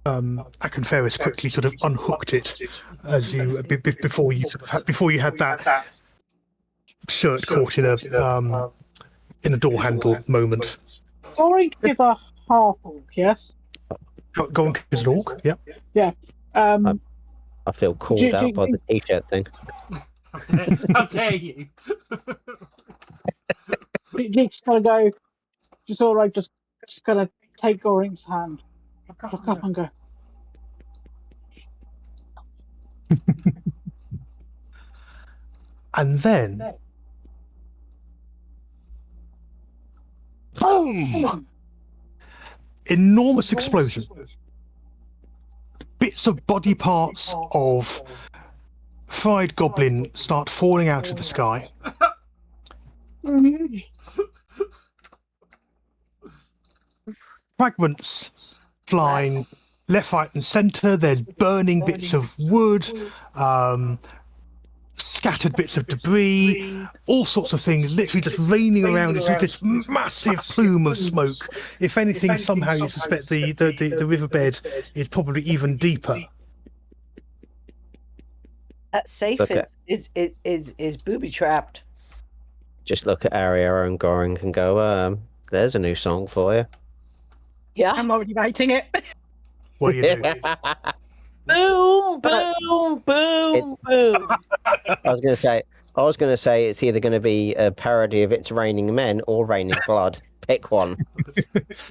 Akenferris quickly sort of unhooked it as you before you had that shirt caught in a door handle moment. Gorink is a half orc, yes? Gorink is an orc, yeah. Yeah. I feel called out by the t-shirt thing. How dare you? Jeek's gonna go. Just all right. Just gonna take Gorink's hand. Look up and go. And then, boom! Enormous explosion. Bits of body parts of fried goblin start falling out of the sky. Fragments flying left, right, and centre. There's burning bits of wood, scattered bits of debris, all sorts of things, literally just raining around us with this massive plume of smoke. If anything, somehow you suspect the riverbed is probably even deeper. That safe is booby trapped. Just look at Aria and Gorink and go, there's a new song for you. Yeah. I'm already writing it. What do you do? Boom, boom, boom, boom. I was going to say it's either going to be a parody of It's Raining Men or Raining Blood. Pick one.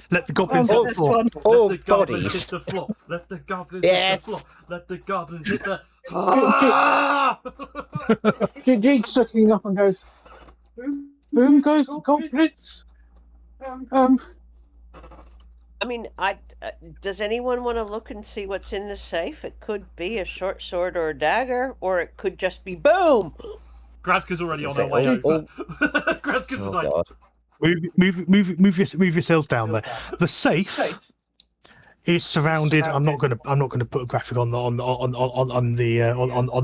Let the goblins Oh, hit the this floor. one. Or Let the goblins bodies. hit the floor. Let the goblins Yes. hit the floor. Let the goblins hit the Jeek's looking up and goes. Boom goes the goblins. I mean, does anyone want to look and see what's in the safe? It could be a short sword or a dagger, or it could just be boom. Grazka's already on Is her it way all- over. Grazka's Oh, like, God. Move yourself down there. The safe is surrounded. I'm not going to put a graphic on the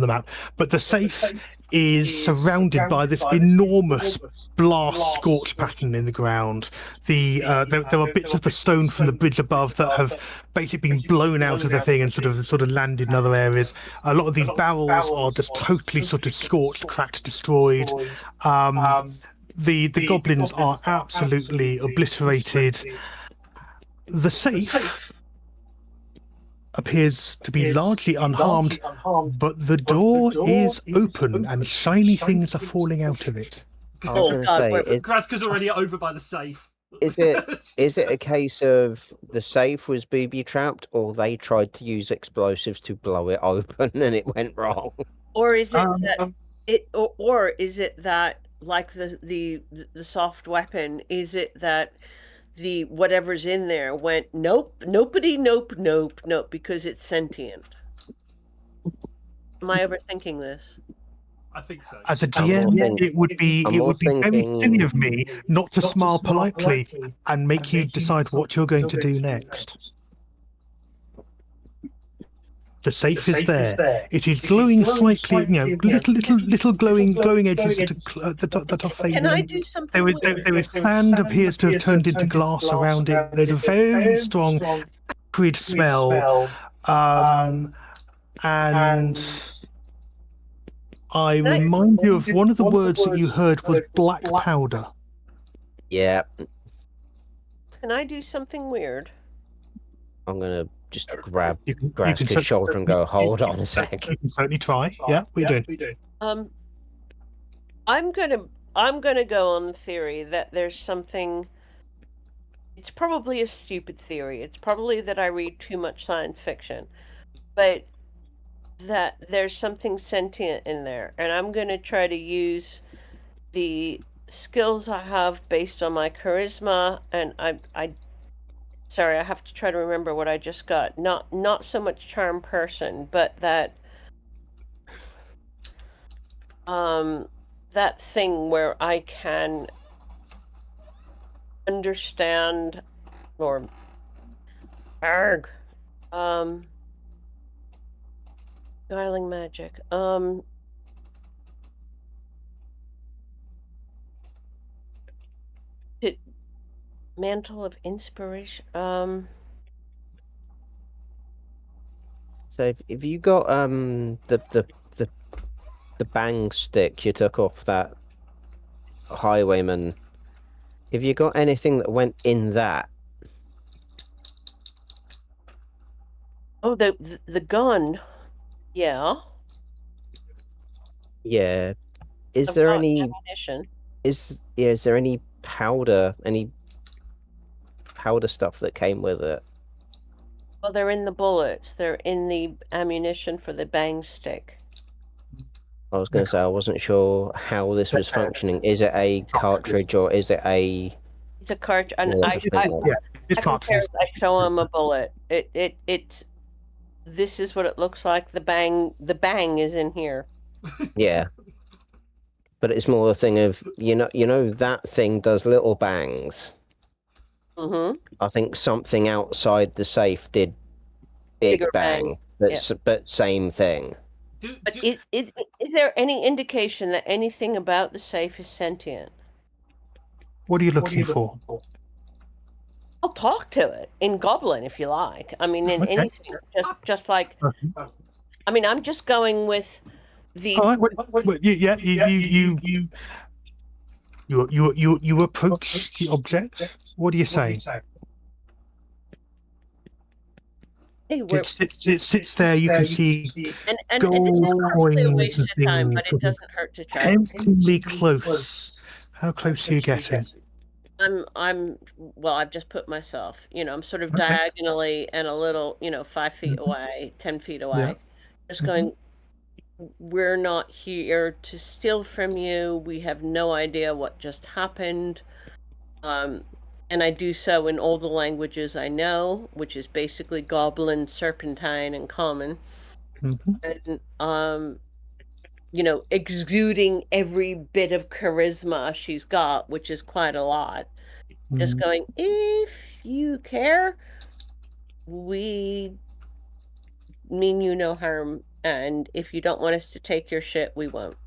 map, but the safe is surrounded by this enormous blast scorch pattern in the ground. There are bits of the stone from the bridge above that have basically been blown out of the thing and sort of landed in other areas. A lot of these barrels are just totally sort of scorched, cracked, destroyed. The goblins are absolutely obliterated. The safe appears to be largely unharmed, but the door is open and shiny things are falling out of it. I was going to say, Grazka's already over by the safe. is it a case of the safe was booby trapped, or they tried to use explosives to blow it open and it went wrong? Or is it or is it that, like the soft weapon, is it that the whatever's in there went nope because it's sentient? Am I overthinking this? I think so. As a DM, it would be very silly of me not to smile politely and make you decide what you're going to do next. The safe is there. It is glowing slightly, little glowing edges that are fading. Can I do something? There is sand appears to have turned into glass around it. There's a very strong acrid smell, and I remind you of one of the words that you heard was black powder. Yeah, Can I do something weird? I'm going to just grab You can Grazka's shoulder and go, hold on a sec. You can certainly try. Yeah, what are you doing? I'm gonna go on the theory that there's something. It's probably a stupid theory. It's probably that I read too much science fiction, but that there's something sentient in there, and I'm gonna try to use the skills I have based on my charisma, and Sorry, I have to try to remember what I just got. Not so much charm person, but that that thing where I can understand or arg guiling magic. Mantle of inspiration. So if you got the bang stick you took off that highwayman, if you got anything that went in that, Oh, the gun. Yeah. yeah. Is I've there got any ammunition. is there any powder stuff that came with it? Well, they're in the bullets. They're in the ammunition for the bang stick. I was going to say I wasn't sure how this was functioning. Is it a cartridge or is it a? It's a cartridge, and Well, I it's cartridges. I show him a bullet. It's this is what it looks like. The bang is in here. Yeah, but it's more a thing of you know that thing does little bangs. Mm-hmm. I think something outside the safe did big Bigger bang, bangs, but same thing. But is there any indication that anything about the safe is sentient? What are you looking for? I'll talk to it in Goblin if you like. I mean, in Okay. anything, just like. I mean, I'm just going with the. All right. You approach the object. What are you saying? Hey, It sits there. You can see and gold this is probably a waste coins of time, being but it doesn't hurt to try. temptingly close. How close are you getting? Well, I've just put myself, I'm sort of Okay. diagonally and a little, 5 feet away, 10 feet away. Just going, we're not here to steal from you. We have no idea what just happened. And I do so in all the languages I know, which is basically Goblin, Serpentine, and Common. And, exuding every bit of charisma she's got, which is quite a lot. Just going, if you care, we mean you no harm, and if you don't want us to take your shit, we won't.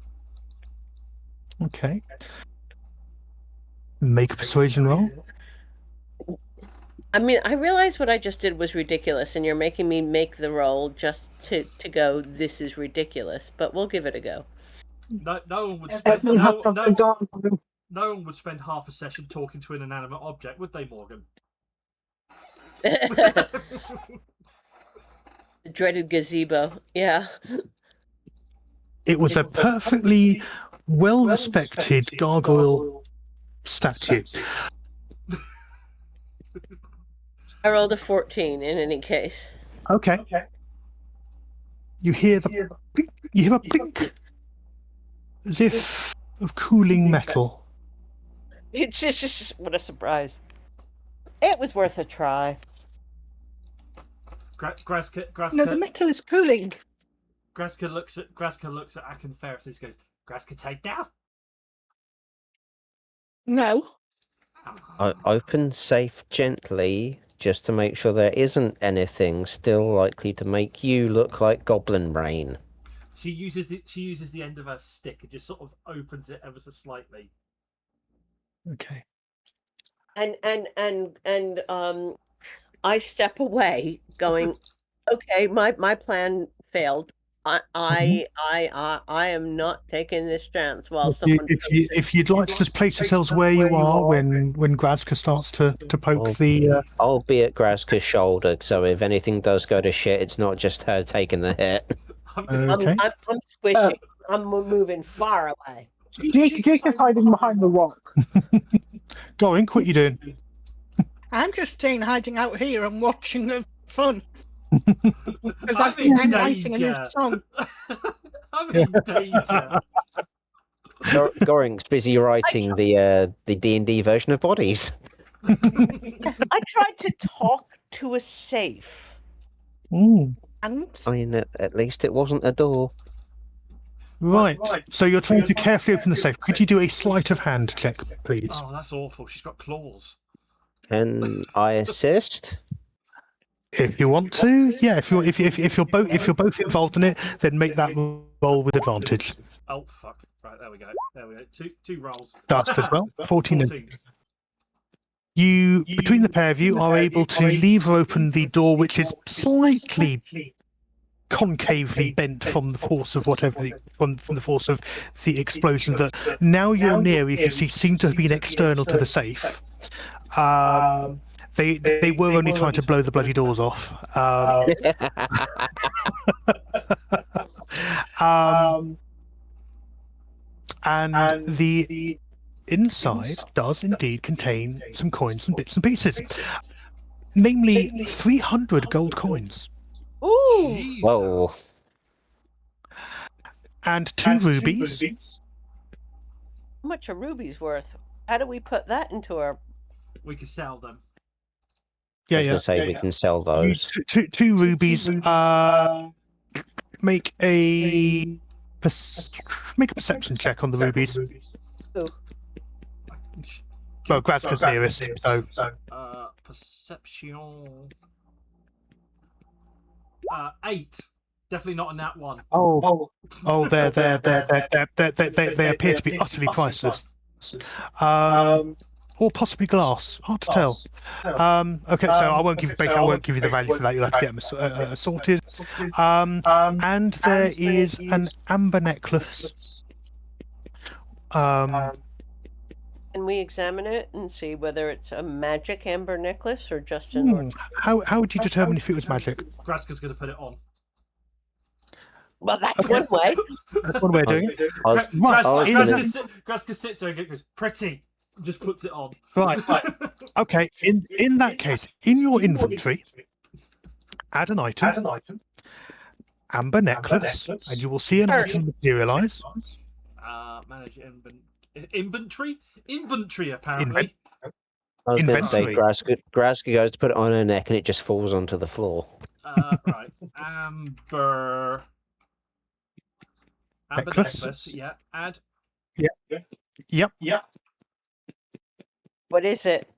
Okay. Make a persuasion roll. I mean, I realize what I just did was ridiculous, and you're making me make the roll just to go, this is ridiculous, but we'll give it a go. No one would spend Definitely have something going on. no one would spend half a session talking to an inanimate object, would they, Morgan? The dreaded gazebo. Yeah. It was a perfectly well-respected gargoyle statue. I rolled a 14 in any case. Okay. You hear a blink, as if of cooling metal. It's just what a surprise. It was worth a try. Graska, No, the metal is cooling. Graska looks at Akin Ferris and goes, Graska, take down. No. I open safe gently, just to make sure there isn't anything still likely to make you look like Goblin Brain. She uses the end of her stick and just sort of opens it ever so slightly. Okay. And I step away, going, okay, my plan failed. I am not taking this chance while someone. If you'd like to just place yourselves where you are when Grazka starts to poke the. I'll be at Grazka's shoulder, so if anything does go to shit, it's not just her taking the hit. Okay. I'm squishing. I'm moving far away. Jake is hiding behind the rock. Go in, what you doing? I'm just staying hiding out here and watching the fun. I'm in I'm writing a new danger. song. I'm in danger. Goring's busy writing the D&D version of Bodies. I tried to talk to a safe. Mm. And I mean, at least it wasn't a door. Right. So you're trying to carefully open the safe. Could you do a sleight of hand check, please? Oh, that's awful. She's got claws. Can I assist? If you want to, yeah. If you're both involved in it, then make that roll with advantage. Oh fuck! Right, there we go. There we go. Two rolls. Dust as well. 14. 14. You, between the pair of you, are able to lever open the door, which is slightly concavely bent from the force of from the force of the explosion. That now you're near, you can see seem to have been external to the safe. They were only trying to blow the bloody doors off. And the inside does indeed contain some coins and bits and pieces, namely 300 gold coins Ooh. Jesus. Whoa. and 2 rubies. How much are rubies worth? How do we put that into our... We could sell them. Yeah, I was yeah. going to say we can sell those. Two rubies. Make a perception check on the rubies. Ooh. Well, Grazka's nearest, so Perception. 8. Definitely not on that one. oh, they appear to be utterly priceless. Or possibly glass. Hard to tell. Okay, so I won't give you the value for that. You'll have to get them assorted. And there is an amber necklace. Can we examine it and see whether it's a magic amber necklace or just an ordinary? How would you determine if it was magic? Graska's going to put it on. Well, that's one way. That's one way of doing it. Graska sits there and goes, pretty. Just puts it on. Right. Okay. In that case, in your inventory, add an item, amber necklace, and you will see an item materialize. Manage inventory. Inventory, apparently. I was going to say, Inventory. Graska goes to put it on her neck and it just falls onto the floor. Right. Amber Necklace. necklace. Yeah. Add. Yep. What is it?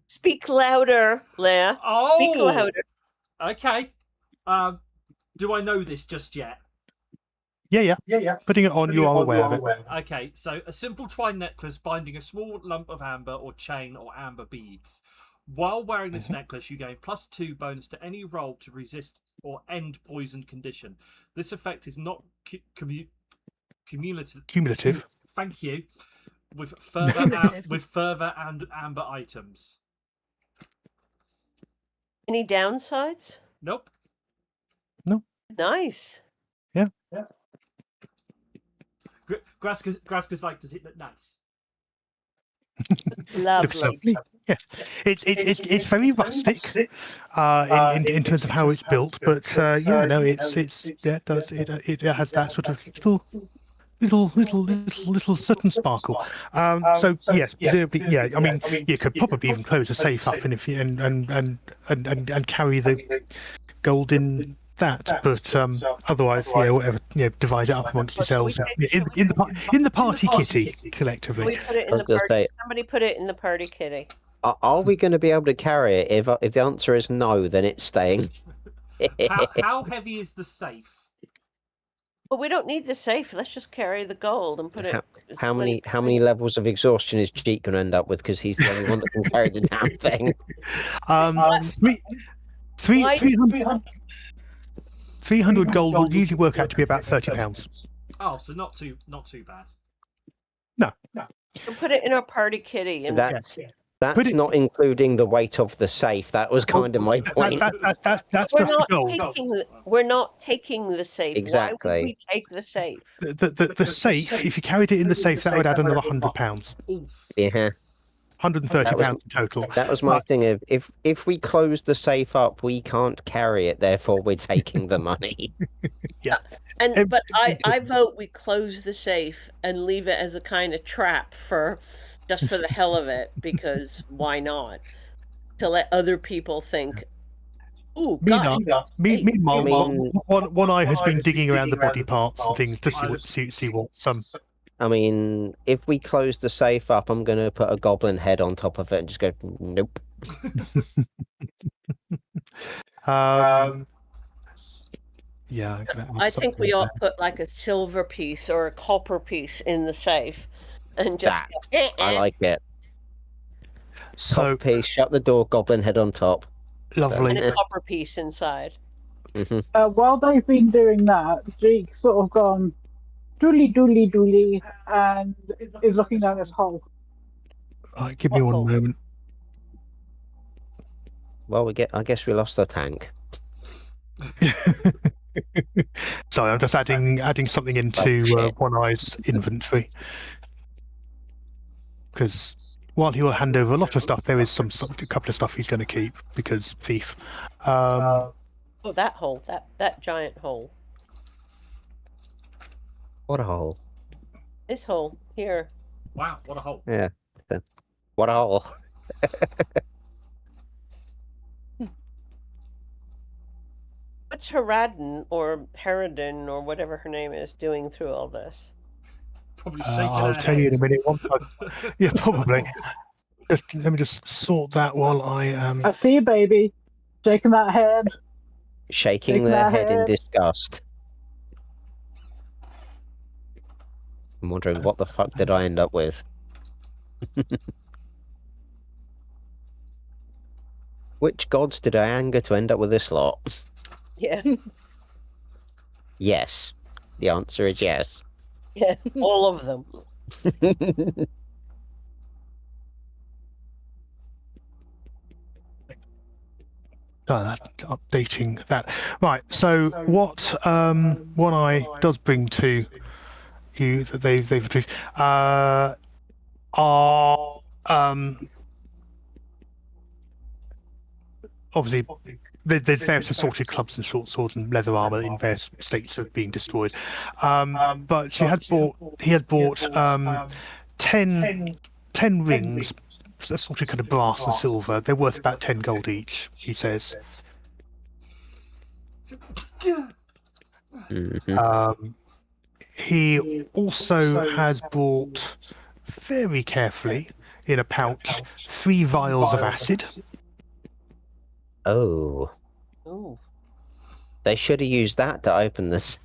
Speak louder, Leia. Speak Oh! louder. Okay. Do I know this just yet? Yeah. Putting it on, you are aware of it. Okay, so a simple twine necklace binding a small lump of amber or chain or amber beads. While wearing this necklace, you gain +2 bonus to any roll to resist or end poisoned condition. This effect is not cumulative. Thank you. With further and amber items. Any downsides? Nope. Nice. Yeah. Graska's like, does it look nice? Looks lovely. Yeah, it's very rustic in terms of how it's built, but it has that sort of little certain sparkle. So yes, presumably, yeah. I mean, you could probably even close a safe up and carry the gold in that, but otherwise, whatever, divide it up amongst yourselves in the party kitty collectively. We put it in the party. Somebody put it in the party kitty. Are we going to be able to carry it? If the answer is no, then it's staying. How heavy is the safe? Well, we don't need the safe. Let's just carry the gold and put it. How many levels of exhaustion is Jeet going to end up with? Because he's the only one that can carry the damn thing. 300 gold will usually work out to be about £30. Oh, so not too bad. No. So put it in our party kitty. And That's not including the weight of the safe. That was kind of my point. That's just the gold. We're not taking the safe. Exactly. Why would we take the safe? The safe, if you carried it in the safe, that would add another £100. Yeah. 130 pounds in total. That was my thing of if we close the safe up, we can't carry it. Therefore, we're taking the money. Yeah. But I vote we close the safe and leave it as a kind of trap for just for the hell of it, because why not? To let other people think, "Ooh, God." Meanwhile, I mean- one eye has been digging around the body parts and things to see what some. I mean, if we close the safe up, I'm going to put a goblin head on top of it and just go, nope. Yeah, I think we ought to put like a silver piece or a copper piece in the safe, and just That. I like it. So Copper piece, shut the door, goblin head on top. lovely. and a copper piece inside. While they've been doing that, Jake's sort of gone dooley, and is looking down this hole. Right, give me one moment. Well, I guess we lost the tank. Sorry, I'm just adding something into One Eye's inventory, because while he will hand over a lot of stuff, there is a couple of stuff he's going to keep because thief. Oh, that hole, that giant hole. What a hole! This hole here. Wow, what a hole. Yeah, what a hole! What's Haradin or Haradin or whatever her name is doing through all this? Probably shaking I'll her tell you in a head. minute. Yeah, probably. Let me just sort that while I am. I see you, baby, shaking that head. Shaking Shake their my head in head. disgust. I'm wondering what the fuck did I end up with? Which gods did I anger to end up with this lot? Yeah, Yes. The answer is yes. yeah, all of them. That's updating that. Right. So what One Eye does bring to you that they've retrieved are obviously there's various assorted clubs and short swords and leather armor in various states of being destroyed. But he has bought 10 rings, assorted kind of brass and silver. They're worth about 10 gold each, he says. He also has bought very carefully in a pouch 3 vials of acid. Oh. Ooh. They should have used that to open this.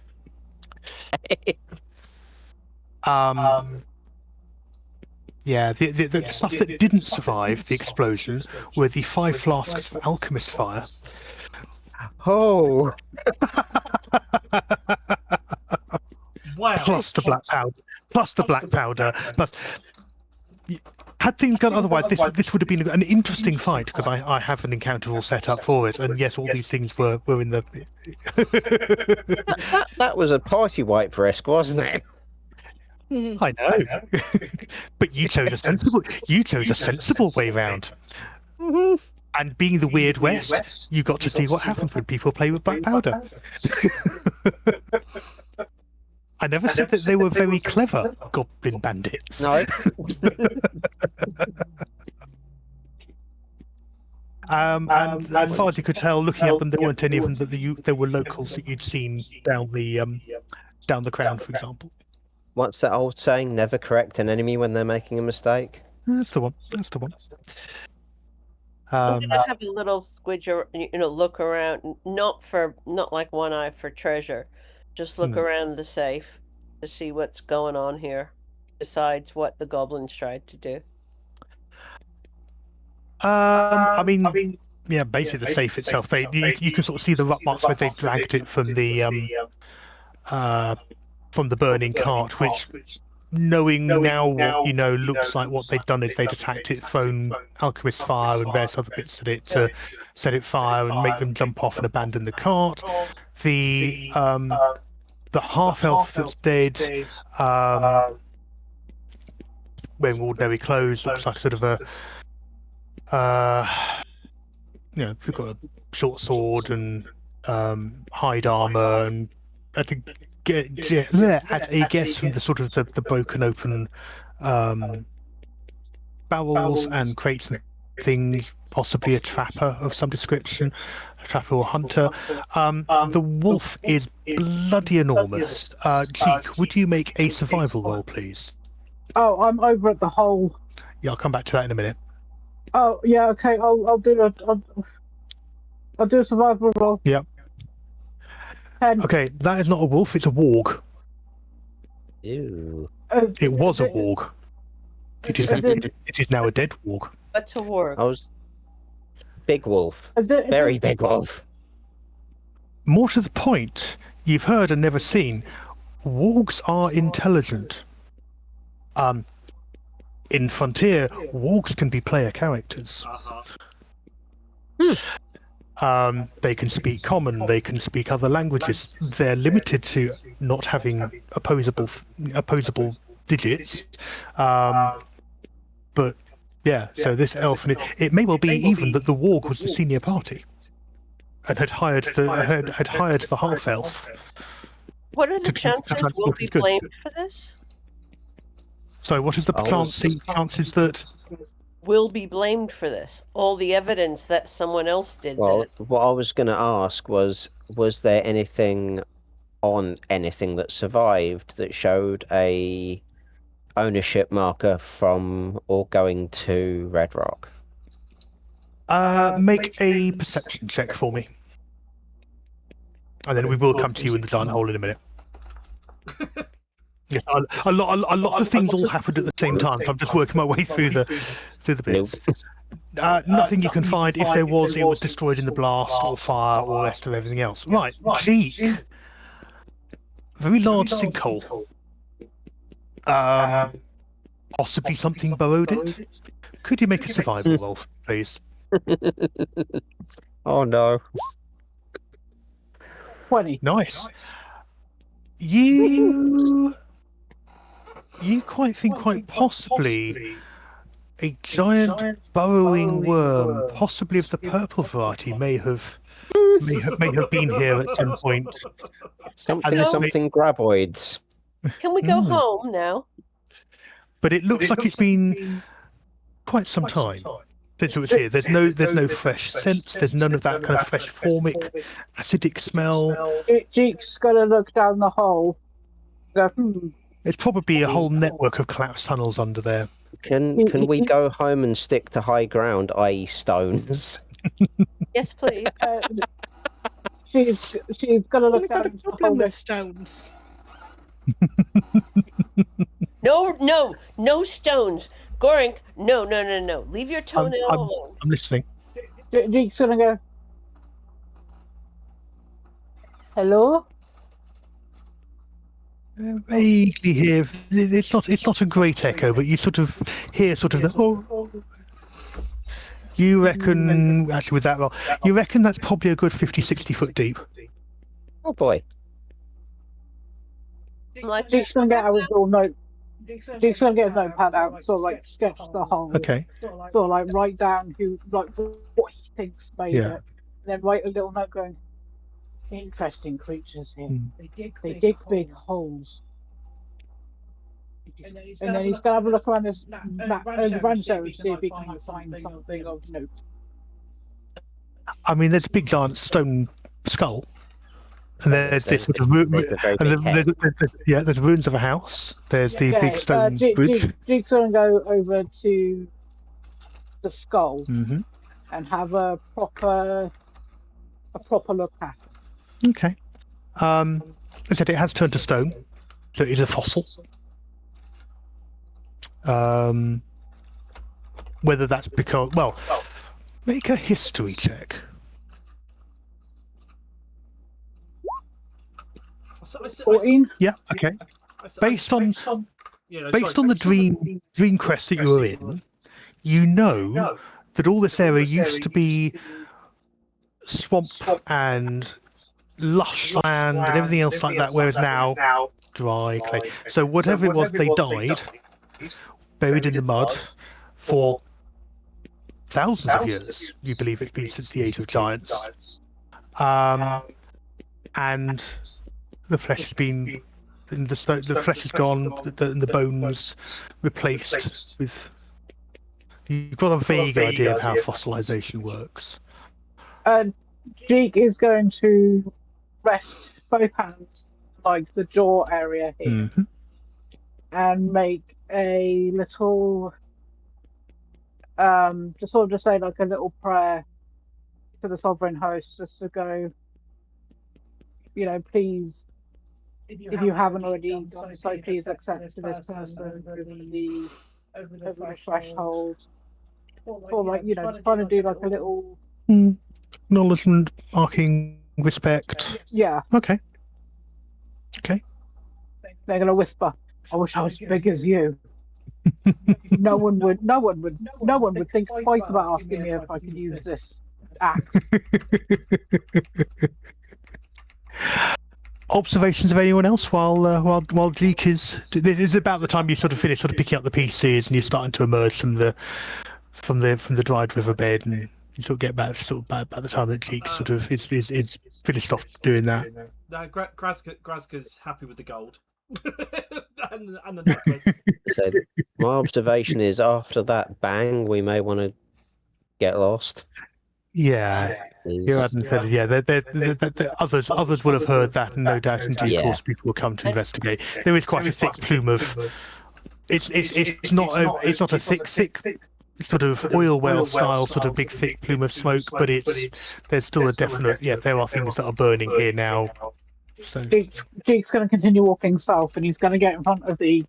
Yeah, the stuff that didn't survive the explosion were the 5 flasks of alchemist fire. Oh. Wow. Plus the black powder. Plus, had things gone otherwise, this would have been an interesting fight, because I have an encounter all set up for it, and yes, all these things were in the. That was a party wipe risk, wasn't it? I know, but you chose a sensible way round. And being the Weird West, you got to see what happens when people play with black powder. I never said that they were very clever goblin bandits. No. And as far as you could tell, looking at them, there weren't any of them that there were locals that you'd seen down the Crown, for example. What's that old saying? Never correct an enemy when they're making a mistake. That's the one. I'm gonna have a little squidge, look around, not like One Eye for treasure, just look around the safe to see what's going on here, besides what the goblins tried to do. I mean, yeah, basically the safe itself. You can sort of see the rut marks where they dragged it from the burning cart, which, knowing now what you know, looks like what they've done is they'd attacked it, thrown alchemist fire and various other bits at it to set it fire and make them jump off and abandon the cart. The half elf that's dead wearing ordinary clothes, looks like sort of a, we've got a short sword and hide armor, and at a guess from the sort of the broken open barrels and crates and things, possibly a trapper of some description, a trapper or hunter. The wolf is bloody enormous. Jeek, would you make a survival roll, please? Oh, I'm over at the hole. Yeah, I'll come back to that in a minute. Oh, yeah, okay. I'll do a survival roll. Yep. 10. Okay, that is not a wolf, it's a warg. Ew. It was a warg. It is now a dead warg. What's a warg? I was big wolf. Very Very big wolf. More to the point, you've heard and never seen, wargs are intelligent. In Frontier, wargs can be player characters. They can speak common, they can speak other languages. They're limited to not having opposable digits. But yeah, so this elf, and it may well be even that the warg was the senior party and had hired the half elf. What are the chances we'll be blamed for this? So what is the chances that Will be blamed for this? All the evidence that someone else did Well, this. what I was going to ask was there anything on anything that survived that showed a ownership marker from or going to Red Rock? make a perception check for me, and then we will come to you in the darn hole in a minute. Yes, a lot of things all happened at the same time, so I'm just working my way through the bits. Nothing you can find. If there was, it was destroyed in the blast or fire or the rest of everything else. Right, Jeek. Very large sinkhole. Possibly something burrowed it. Could you make a survival roll, please? Oh no. 20. Nice. You quite possibly a giant burrowing worm, possibly of the purple variety, may have been here at some point. Something graboids. Can we go home now? But it looks like it's been quite some time since it was here. There's no fresh scents. There's none of that kind of fresh formic, acidic smell. Jeek's gonna look down the hole. Go, It's probably a whole network of collapsed tunnels under there. Can we go home and stick to high ground, i.e. stones? Yes, please. She's gonna look We've got down a the problem hole. with stones. No stones. Gorink, no. Leave your toenail alone. I'm listening. Jeek's gonna go, hello? Vaguely hear. It's not a great echo, but you sort of hear the oh. You reckon, actually with that roll, you reckon that's probably a good 50, 60 foot deep? Oh boy. Like, Jeek's gonna get out his little note. Jeek's gonna get his notepad out, sort of like sketch the hole. Okay. Sort of like write down what he thinks made Yeah. it. And then write a little note going, interesting creatures here. They dig big holes. And then he's gonna have a look around his map and show and see if he can find something of note. I mean, there's a big giant stone skull, and there's this sort of room, There's a very and big head. there's ruins of a house. There's the big stone bridge. Jeek's gonna go over to the skull Mm-hmm. and have a proper look at it. Okay. I said it has turned to stone, so it is a fossil. Whether that's because, well, make a history check. So 14. Yeah. Okay. Based on the dream crest that you were in, you know that all this area used to be swamp and lush land and everything else like that, whereas now dry clay. So whatever it was they died buried in the mud for thousands of years. You believe it's been since the age of giants. And the flesh has been, the flesh is gone, the bones replaced with. You've got a vague idea of how fossilization works. Jeek is going to rest both hands like the jaw area here and make a little just say like a little prayer to the sovereign host, just to go, please, if you haven't already done so, please accept to this person over the threshold, or like just trying to do like a little acknowledgement, marking respect. Yeah. Okay. They're gonna whisper, "I wish I was as big as you." No one would think twice about asking me if I could use this axe. Observations of anyone else while Jeek is? This is about the time you sort of finish sort of picking up the pieces and you're starting to emerge from the dried riverbed, and you sort of get back by the time that Jeek sort of is finished off doing that. No, Grazka's happy with the gold and the necklace. So my observation is, after that bang, we may want to get lost. Yeah. You hadn't said it. Yeah, others will have heard that, and no doubt in due course people will come to investigate. There is quite a thick plume of. It's not a thick sort of oil well style sort of big thick plume of smoke, but there's still a definite there are things that are burning here now. So Jeek's going to continue walking south, and he's going to get in front of the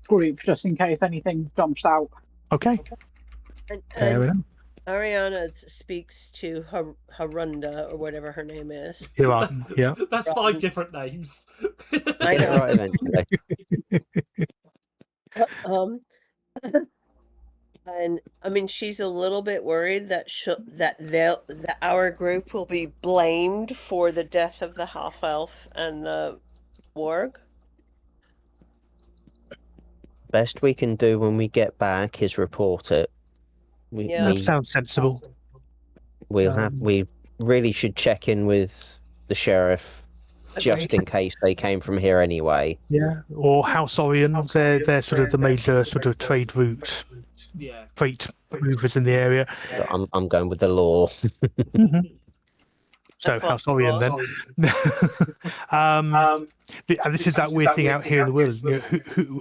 group just in case anything jumps out. Okay. Fair enough. Ariana speaks to Harunda, or whatever her name is. Yeah. That's 5 different names. I know. Right, eventually. And I mean, she's a little bit worried that our group will be blamed for the death of the half elf and the warg. Best we can do when we get back is report it. That sounds sensible. We really should check in with the sheriff, just in case they came from here anyway. Yeah, or House Orion. They're sort of the major sort of trade route. Yeah. Freight movers in the area. I'm going with the law. So House Orion then. And this is that weird thing out here in the world.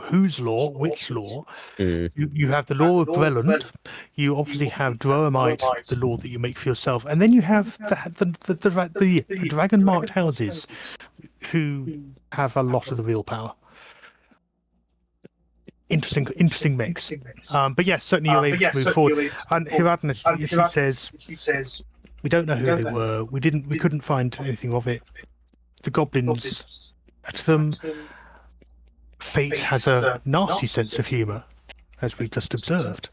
Whose law? Which law? You have the law of Breland. You obviously have Droamite, the law that you make for yourself, and then you have the dragon marked houses, who have a lot of the real power. Interesting mix. But yes, certainly you're able to move forward. And Hiradna, she says, we don't know who they were. We couldn't find anything of it. The goblins, at them, fate has a nasty sense of humour, as we just observed.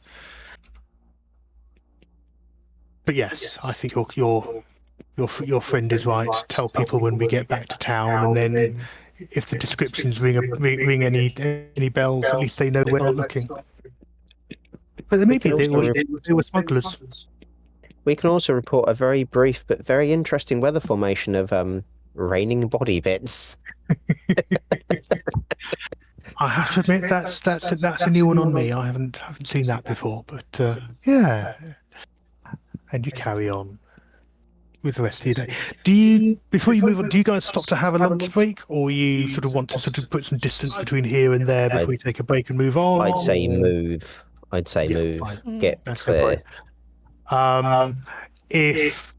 But yes, I think your friend is right. Tell people when we get back to town, and then if the descriptions ring any bells, at least they know we're not looking. But then maybe they were smugglers. We can also report a very brief but very interesting weather formation of raining body bits. I have to admit that's a new one on me. I haven't seen that before, but yeah. And you carry on with the rest of your day. Before you move on, do you guys stop to have a lunch break, or you sort of want to sort of put some distance between here and there before you take a break and move on? I'd say move. Fine. Get That's clear. If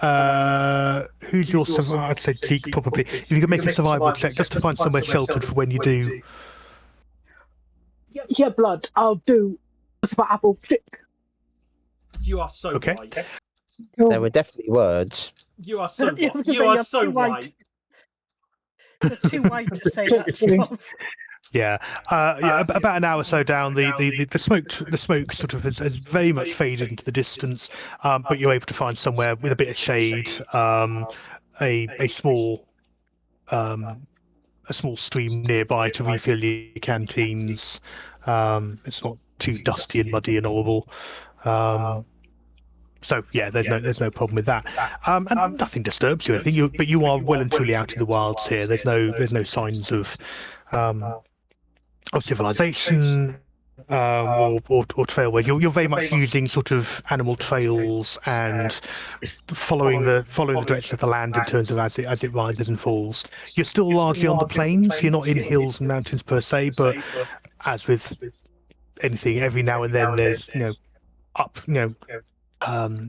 who's your survival? I'd say Jeek probably. If you could make a survival check just to find somewhere sheltered for when you do. Yeah, blood. I'll do. What's about apple chick? You are so Okay. right. There were definitely words. You are so Yeah, right. You are so right. You're too white to say that stuff. Yeah, about an hour or so down, the smoke sort of has very much faded into the distance, but you're able to find somewhere with a bit of shade, a small a small stream nearby to refill your canteens. It's not too dusty and muddy and horrible. So yeah, there's no problem with that. And nothing disturbs you or anything. But you are well and truly out in the wilds here. There's no signs of civilization. Or trailways. You're very much using sort of animal trails and following the direction of the land in terms of as it rises and falls. You're still largely on the plains. You're not in hills and mountains per se, but as with anything, every now and then there's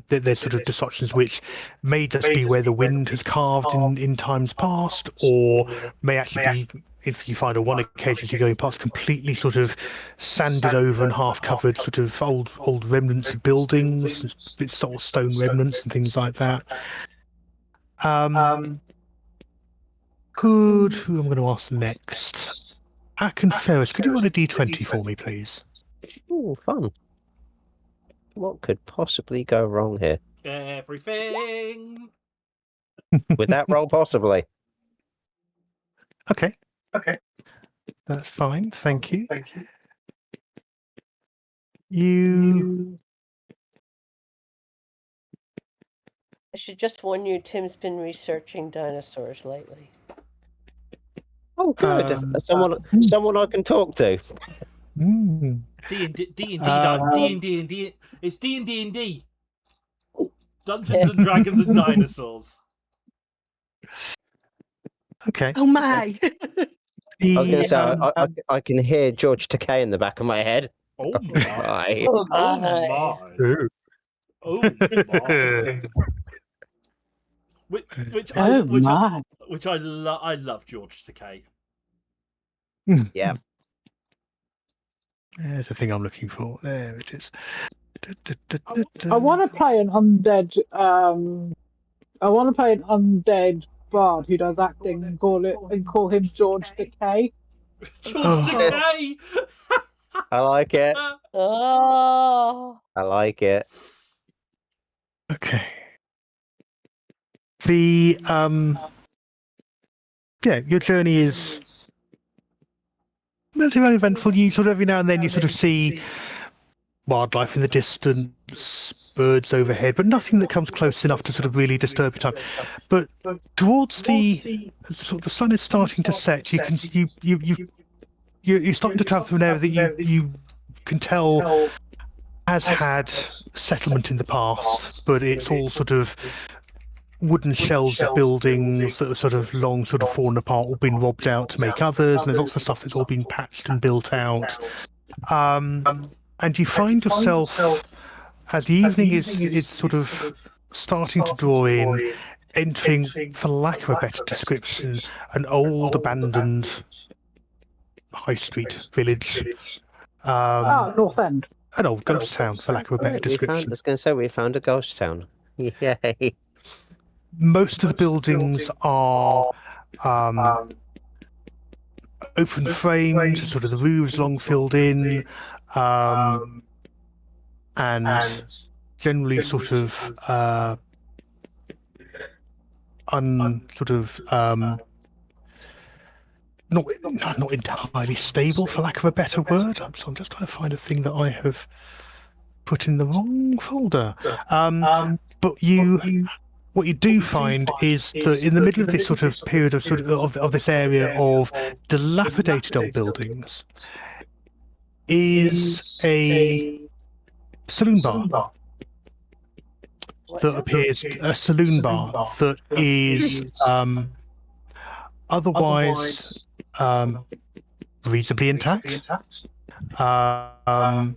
there's sort of disruptions which may just be where the wind has carved in times past, or may actually be, if you find on one occasion you're going past completely sort of sanded over and half covered sort of old remnants of buildings, bits sort of stone remnants and things like that. Who I'm going to ask next? Ack and Ferris, could you roll a d20 for me, please? Ooh, fun. What could possibly go wrong here? Everything. With that roll, possibly. Okay. That's fine. Thank you. You. I should just warn you, Tim's been researching dinosaurs lately. Oh, good. Someone I can talk to. D&D. It's D&D. Dungeons and Dragons and Dinosaurs. Okay. Oh my! I was going to say, I can hear George Takei in the back of my head. Oh my. Oh Oh my. my. Oh my. Which I love George Takei. Yeah. There's the thing I'm looking for. There it is. I want to play an undead. I want to play an undead bard who does acting and call him George Takei. George Takei. I like it. Oh. I like it. Okay. The your journey is relatively uneventful. You sort of every now and then you sort of see wildlife in the distance, birds overhead, but nothing that comes close enough to sort of really disturb your time. But towards the sun is starting to set, you're starting to travel through an area that you can tell has had settlement in the past, but it's all sort of wooden shells of buildings that are sort of long, sort of fallen apart, all been robbed out to make others, and there's lots of stuff that's all been patched and built out. And you find yourself, as the evening is sort of starting to draw in, entering, for lack of a better description, an old abandoned high street village. North End. An old ghost town, for lack of a better description. I was going to say, we found a ghost town. Yay. Most of the buildings are open framed, sort of the roofs long filled in, and generally sort of not entirely stable, for lack of a better word. So I'm just trying to find a thing that I have put in the wrong folder. But what you do find is that in the middle of this sort of period of this area of dilapidated old buildings is a saloon bar that appears, a saloon bar that is otherwise reasonably intact. The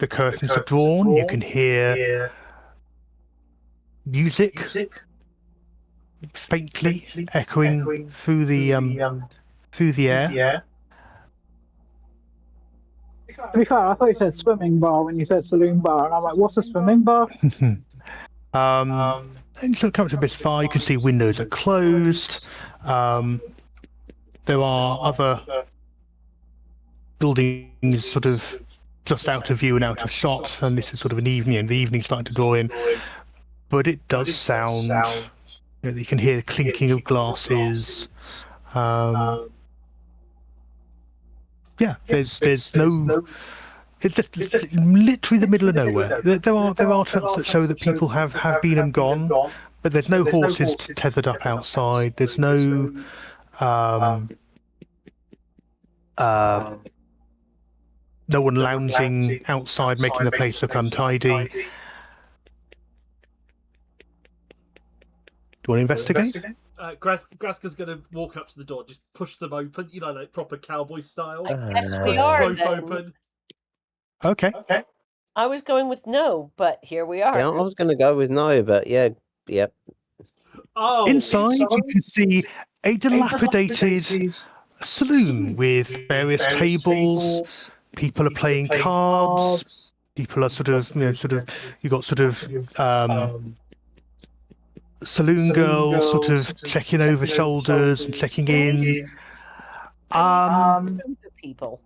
curtains are drawn. You can hear music faintly echoing through the air. To be fair, I thought you said swimming bar when you said saloon bar, and I'm like, what's a swimming bar? And you sort of come to this far, you can see windows are closed. There are other buildings sort of just out of view and out of shot, and this is sort of an evening, and the evening's starting to draw in. But it does sound, you can hear the clinking of glasses. Yeah, there's no. It's just literally the middle of nowhere. There are artifacts that show that people have been and gone, but there's no horses tethered up outside. There's no no one lounging outside making the place look untidy. Do you want to investigate? Graska's going to walk up to the door, just push them open, like proper cowboy style. I guess we Push are both then. open. Okay. I was going with no, but here we are. Yeah, I was going to go with no, but yeah, yep. Oh, Inside, you can see a dilapidated saloon with various tables. People are playing cards. People are sort of you got sort of saloon girls sort of checking over shoulders and checking in. People.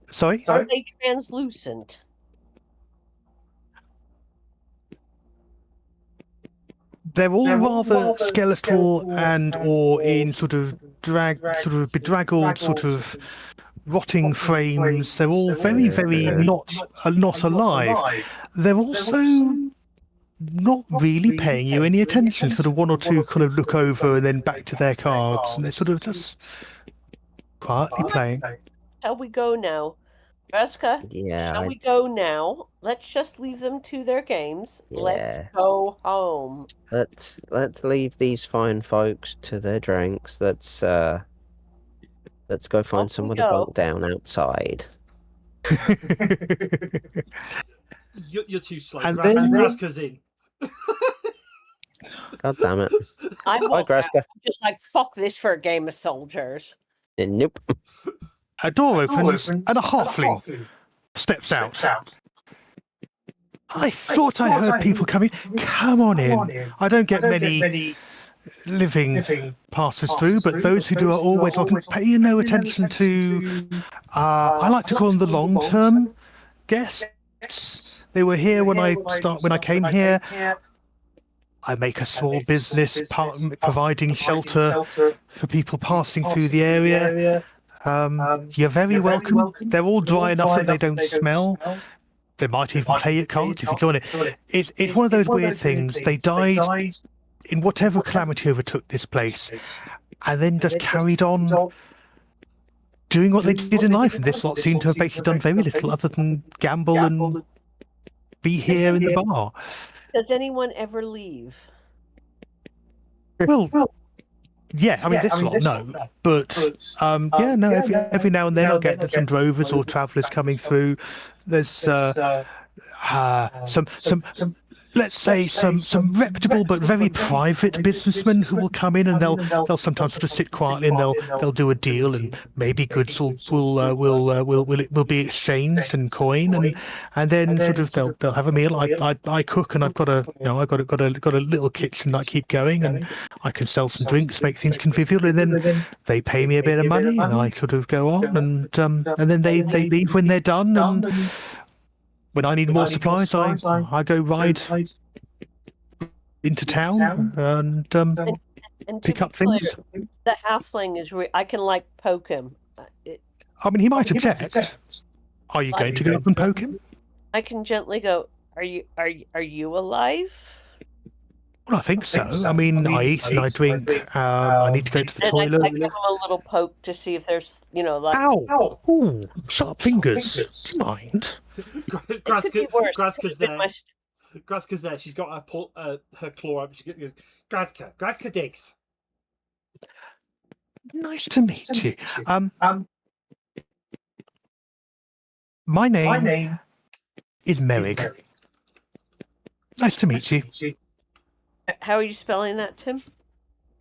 Sorry? Are they translucent? They're all rather skeletal and or in sort of bedraggled sort of rotting frames. They're all very, very not alive. They're also not really paying you any attention. Sort of one or two kind of look over and then back to their cards, and they're sort of just quietly playing. Shall we go now? Graska, Yeah. shall we go now? Let's just leave them to their games. Yeah. Let's go home. Let's leave these fine folks to their drinks. Let's go find Off we somewhere to go. bunk down outside. You're too slow. And then- Graska's in. God damn it. I Bye, walk out. Graska. I'm just like, fuck this for a game of soldiers. Nope. A door opens and a halfling steps out. I thought I heard people coming. Come on in. I don't get many living passes through, but those who do are always welcome. Pay no attention to. I like to call them the long-term guests. They were here when I came here. I make a small business providing shelter for people passing through the area. You're very welcome. They're all dry enough that they don't smell. They might even play at cards if you join it. It's one of those weird things. They died in whatever calamity overtook this place, and then just carried on doing what they did in life. And this lot seemed to have basically done very little other than gamble and be here in the bar. Does anyone ever leave? Well, yeah, I mean, this lot, no. But, yeah, no, every now and then I'll get some drovers or travellers coming through. There's some let's say some reputable but very private businessmen who will come in, and they'll sometimes sort of sit quietly and they'll do a deal, and maybe goods will be exchanged and coin, and then sort of they'll have a meal. I cook, and I've got a little kitchen that I keep going, and I can sell some drinks, make things convivial, and then they pay me a bit of money, and I sort of go on, and then they leave when they're done, and when I need more supplies, I go ride into town and And pick to up be clear, things. the halfling is. I can like poke him. I mean, he might object. Are you going to go up and poke him? I can gently go. Are you alive? Well, I think so. I mean, I eat and I drink. I need to go to the And toilet. I give him a little poke to see if there's, like. Ow! Ooh, sharp fingers. Do you mind? It could be worse. Graska's It could have been there. my Graska's there. She's got her claw up. She goes, Graska digs. Nice to meet you. My name is Merrig. Nice to meet you. How are you spelling that, Tim?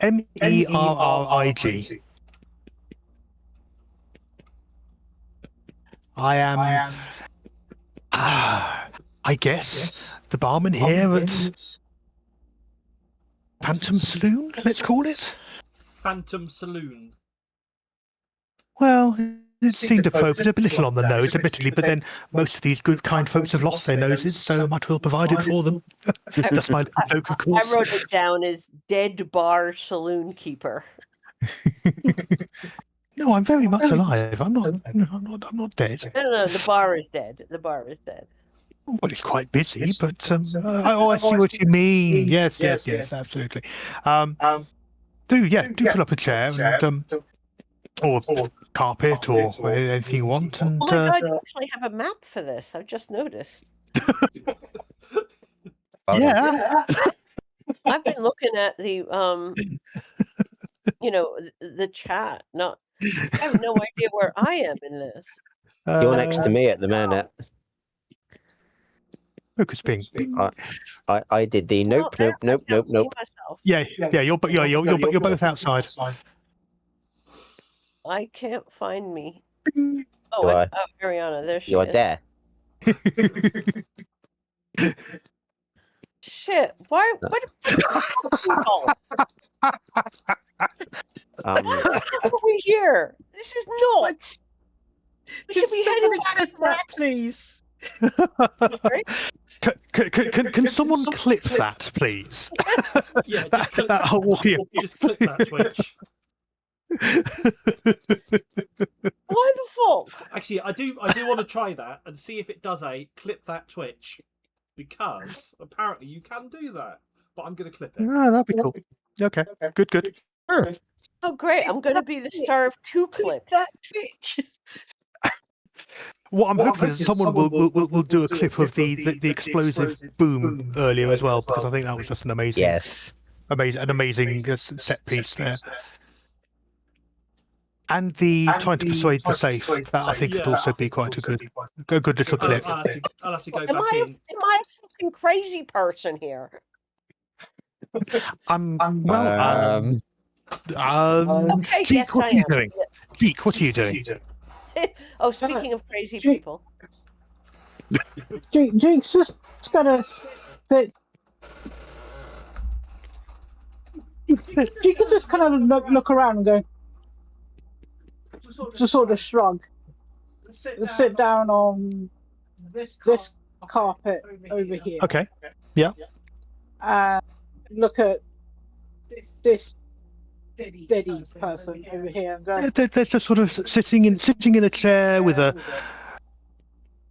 Merrig. I am, I guess, the barman here at Phantom Saloon, let's call it. Phantom Saloon. Well, it seemed appropriate, a little on the nose, admittedly, but then most of these good, kind folks have lost their noses, so I might well provide it for them. That's my joke, of course. I wrote it down as Dead Bar Saloon Keeper. No, I'm very much alive. I'm not. No, I'm not dead. No, the bar is dead. The bar is dead. Well, it's quite busy, but I see what you mean. Yes, absolutely. Do pull up a chair and or carpet or anything you want, and Oh my god, you actually have a map for this. I've just noticed. yeah. I've been looking at the the chat. I have no idea where I am in this. You're next to me at the minute. Focus ping. I did the nope. I can't see myself. Yeah. You're both outside. I can't find me. You Oh, are- Ariana, there she You are is. there. Shit! What? Why are we here? This is nuts. We should be heading back to that, please. Sorry? Can someone clip that, please? Yeah, just click that whole Just click that Twitch. Why the fuck? Actually, I do want to try that and see if it does a clip that Twitch, because apparently you can do that. But I'm going to clip it. Oh, that'd be cool. Okay, good. Oh great! I'm going to be the star of 2 clips. That Twitch. What I'm hoping is someone will do a clip of the explosive boom earlier as well, because I think that was just an amazing set piece there. And the trying to persuade the safe, that I think could also be quite a good little clip. I'll have to go Am back in. am I a fucking crazy person here? Okay, Geek, yes, what I are you am. doing? Geek, what are you doing? Oh, speaking of crazy people. Jake's just gonna sit. Jake is just kind of look around and go, just sort of shrug, sit down on this carpet over here. Okay. Yeah. And look at this steady person over here and go, They're just sort of sitting in a chair with a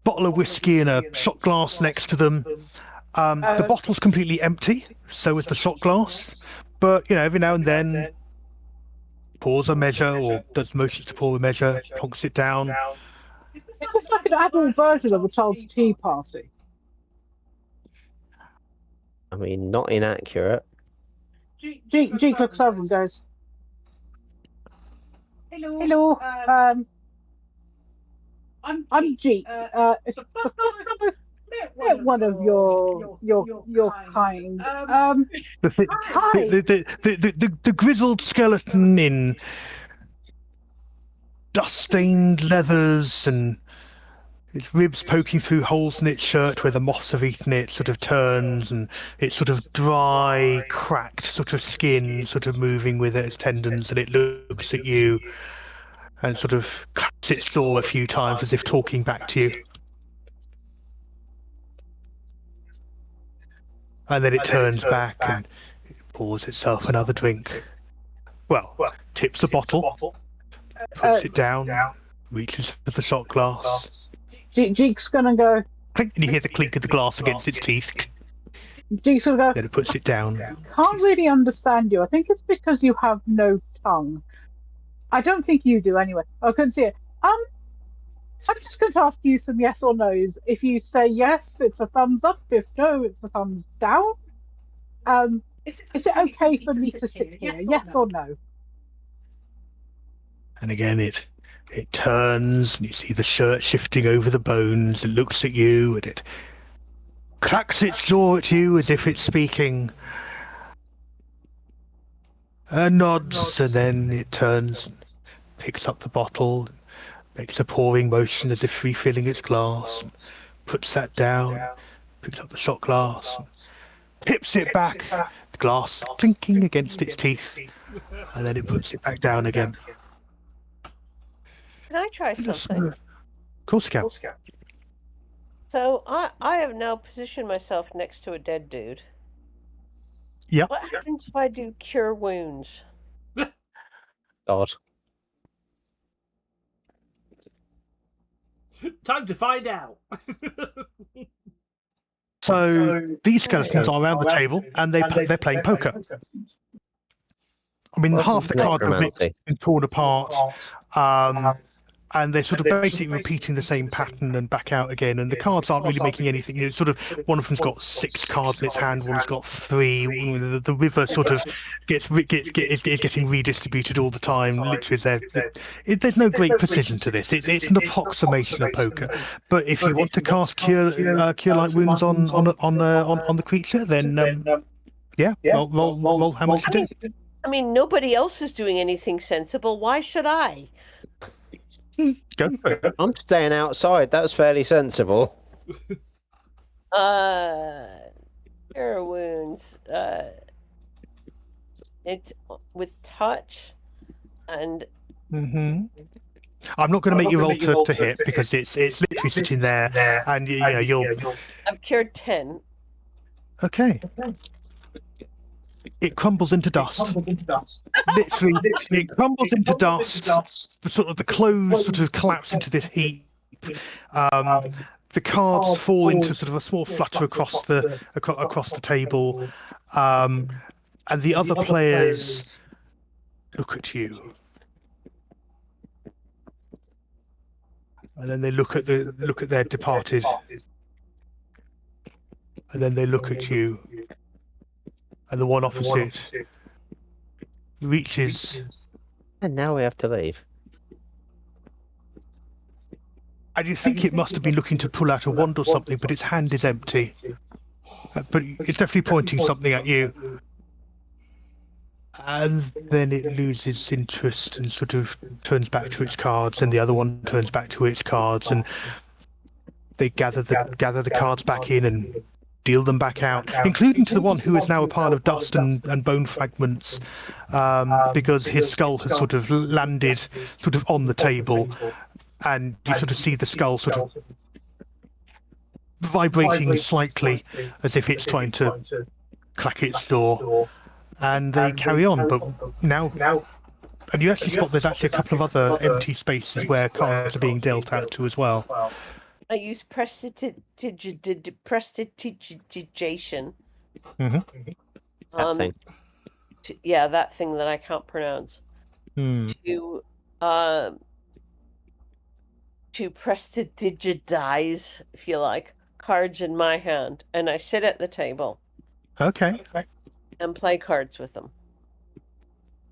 bottle of whiskey and a shot glass next to them. The bottle's completely empty, so is the shot glass. But every now and then, pours a measure or does motions to pour a measure, plonks it down. It's just like an adult version of a child's tea party. I mean, not inaccurate. Jake looks over and goes, "Hello, I'm Jake. It's the first time I've met one of your kind. Hi. The grizzled skeleton in dust-stained leathers and its ribs poking through holes in its shirt where the moths have eaten it, sort of turns, and its sort of dry, cracked sort of skin sort of moving with its tendons, and it looks at you and sort of claps its jaw a few times as if talking back to you. And then it turns back and pours itself another drink. Well, tips the bottle, puts it down, reaches for the shot glass. Jake's gonna go. Clink, and you hear the clink of the glass against its teeth. Jake's gonna go. Then it puts it down. Can't really understand you. I think it's because you have no tongue. I don't think you do anyway. I couldn't see it. I'm just going to ask you some yes or no's. If you say yes, it's a thumbs up. If no, it's a thumbs down. Is it okay for me to sit here? Yes or no? And again, it turns, and you see the shirt shifting over the bones. It looks at you, and it clacks its jaw at you as if it's speaking. Nods, and then it turns, picks up the bottle, makes a pouring motion as if refilling its glass, puts that down, picks up the shot glass, pips it back, the glass clinking against its teeth, and then it puts it back down again. Can I try something? Of course you can. So I have now positioned myself next to a dead dude. Yep. What happens if I do cure wounds? God. Time to find out. So these skeletons are around the table, and they're playing poker. I mean, half the cards are ripped and torn apart, and they're sort of basically repeating the same pattern and back out again. And the cards aren't really making anything. It's sort of one of them's got 6 cards in its hand, one's got 3. The river sort of is getting redistributed all the time. Literally, there's no great precision to this. It's an approximation of poker. But if you want to cast cure light wounds on the creature, then roll how much you do. I mean, nobody else is doing anything sensible. Why should I? Go for it. I'm staying outside. That's fairly sensible. Cure wounds. It's with touch, and I'm not going to make you roll to hit because it's literally sitting there, and you'll. I've cured 10. Okay. It crumbles into dust. Literally, it crumbles into dust. The clothes sort of collapse into this heap. The cards fall into sort of a small flutter across the table, and the other players look at you, and then they look at their departed, and then they look at you. And the one opposite reaches. And now we have to leave. And you think it must have been looking to pull out a wand or something, but its hand is empty. But it's definitely pointing something at you. And then it loses interest and sort of turns back to its cards, and the other one turns back to its cards, and they gather the cards back in and deal them back out, including to the one who is now a pile of dust and bone fragments, because his skull has sort of landed sort of on the table, and you sort of see the skull sort of vibrating slightly as if it's trying to clack its jaw, and they carry on. But now, and you actually spot there's actually a couple of other empty spaces where cards are being dealt out to as well. I use prestidigitation. That thing. That thing that I can't pronounce. To prestidigitize, if you like, cards in my hand, and I sit at the table. Okay. And play cards with them.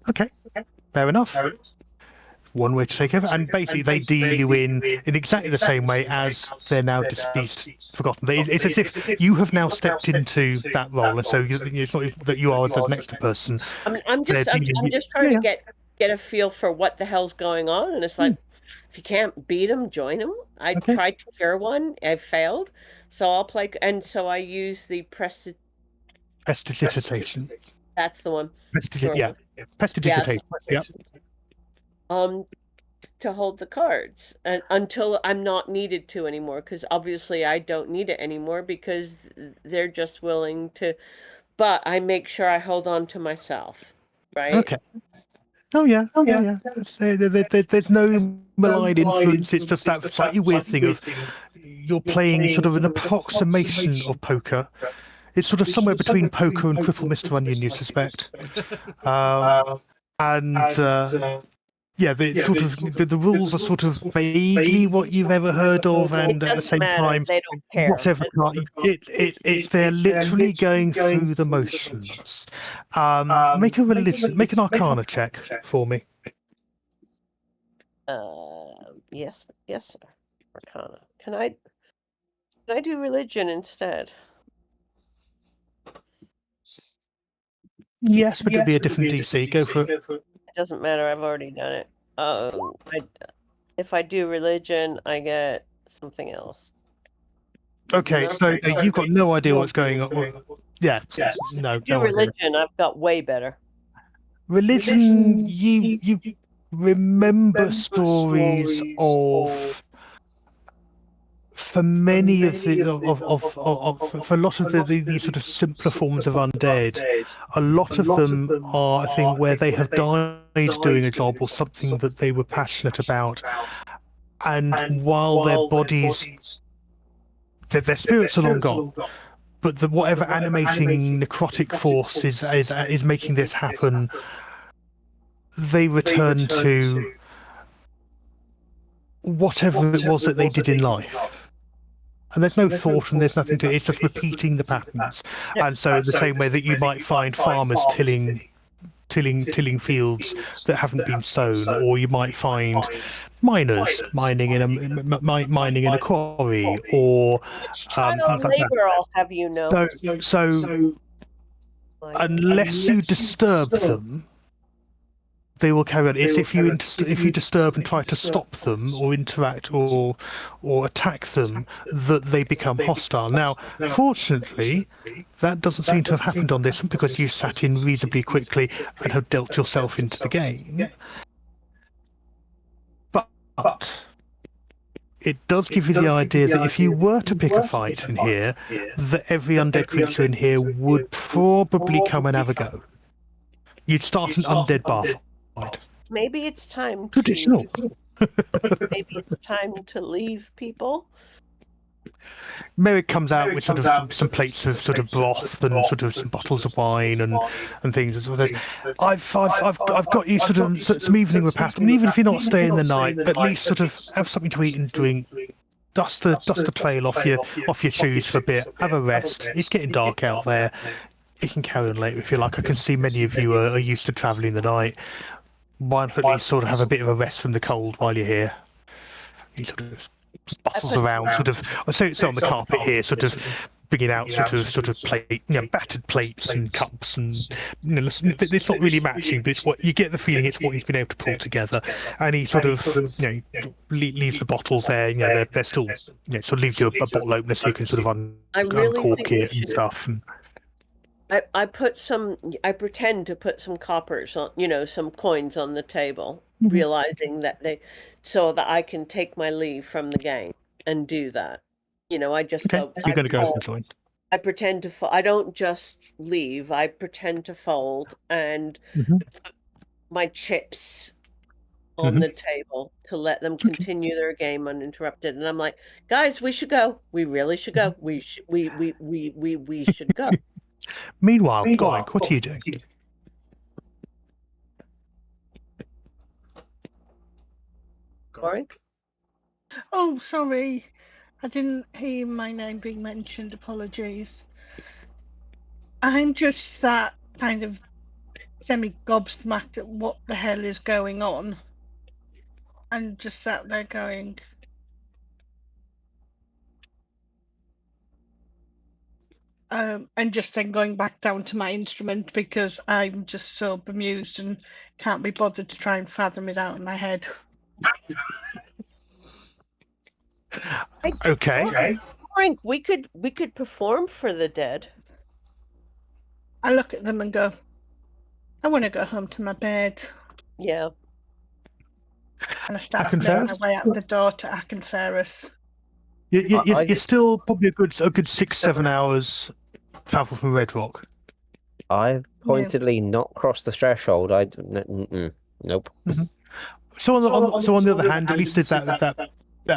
Okay. Fair enough. One way to take over, and basically they deal you in exactly the same way as they're now deceased, forgotten. It's as if you have now stepped into that role, and so it's not that you are as an extra person. I'm just trying to get a feel for what the hell's going on, and it's like, if you can't beat them, join them. I tried to cure one, I failed, so I'll play, and so I use the prestidigitation. That's the one. Prestidigitation. Yeah. To hold the cards, and until I'm not needed to anymore, because obviously I don't need it anymore because they're just willing to, but I make sure I hold on to myself, right? Okay. Oh yeah. There's no malign influence. It's just that slightly weird thing of you're playing sort of an approximation of poker. It's sort of somewhere between poker and Cripple Mr. Onion, you suspect. The rules are sort of vaguely what you've ever heard of, and at the same time, they don't care. Whatever. They're literally going through the motions. Make an Arcana check for me. Yes, sir. Arcana. Can I do religion instead? Yes, but it'd be a different DC. Go for it. It doesn't matter. I've already done it. If I do religion, I get something else. Okay, so you've got no idea what's going on. Yeah, no. Religion, I've got way better. Religion, you remember stories of. For many of the for a lot of the sort of simpler forms of undead, a lot of them are a thing where they have died doing a job or something that they were passionate about, and while their bodies, their spirits are long gone, but the whatever animating necrotic force is making this happen, they return to whatever it was that they did in life. And there's no thought and there's nothing to it. It's just repeating the patterns. And so the same way that you might find farmers tilling fields that haven't been sown, or you might find miners mining in a quarry, or Child things like that. labor, I'll have you know. So unless you disturb them, they will carry on. It's if you disturb and try to stop them or interact or attack them that they become hostile. Now, fortunately, that doesn't seem to have happened on this one because you sat in reasonably quickly and have dealt yourself into the game. But it does give you the idea that if you were to pick a fight in here, that every undead creature in here would probably come and have a go. You'd start an undead bar fight. Maybe it's time Traditional. maybe it's time to leave people. Merrick comes out with sort of some plates of sort of broth and sort of some bottles of wine and things. And sort of I've got you sort of some evening repast. I mean, even if you're not staying the night, at least sort of have something to eat and drink. Dust the trail off your shoes for a bit. Have a rest. It's getting dark out there. You can carry on later if you like. I can see many of you are used to travelling the night. Why not at least sort of have a bit of a rest from the cold while you're here? He sort of bustles around, sort of. I say it's on the carpet here, sort of bringing out sort of plate, battered plates and cups, and it's not really matching, but it's what you get the feeling it's what he's been able to pull together. And he sort of leaves the bottles there. They're still sort of leaves you a bottle opener so you can sort of uncork it and stuff. And I pretend to put some coppers on, some coins on the table, realizing that so that I can take my leave from the game and do that. I just go. You're going to go and join. I pretend to. I don't just leave. I pretend to fold and put my chips on the table to let them continue their game uninterrupted. And I'm like, guys, we should go. We really should go. We should go. Meanwhile, Goink, what are you doing? Goink? Oh, sorry. I didn't hear my name being mentioned. Apologies. I'm just sat kind of semi-gobsmacked at what the hell is going on. And just sat there going... and just then going back down to my instrument because I'm just so bemused and can't be bothered to try and fathom it out in my head. Okay. Frank, we could perform for the dead. I look at them and go, I want to go home to my bed. Yeah. And I start making my way out the door to Akenferris. You're still probably a good 6-7 hours travel from Red Rock. I've pointedly not crossed the threshold. Nope. So on the other hand, at least there's that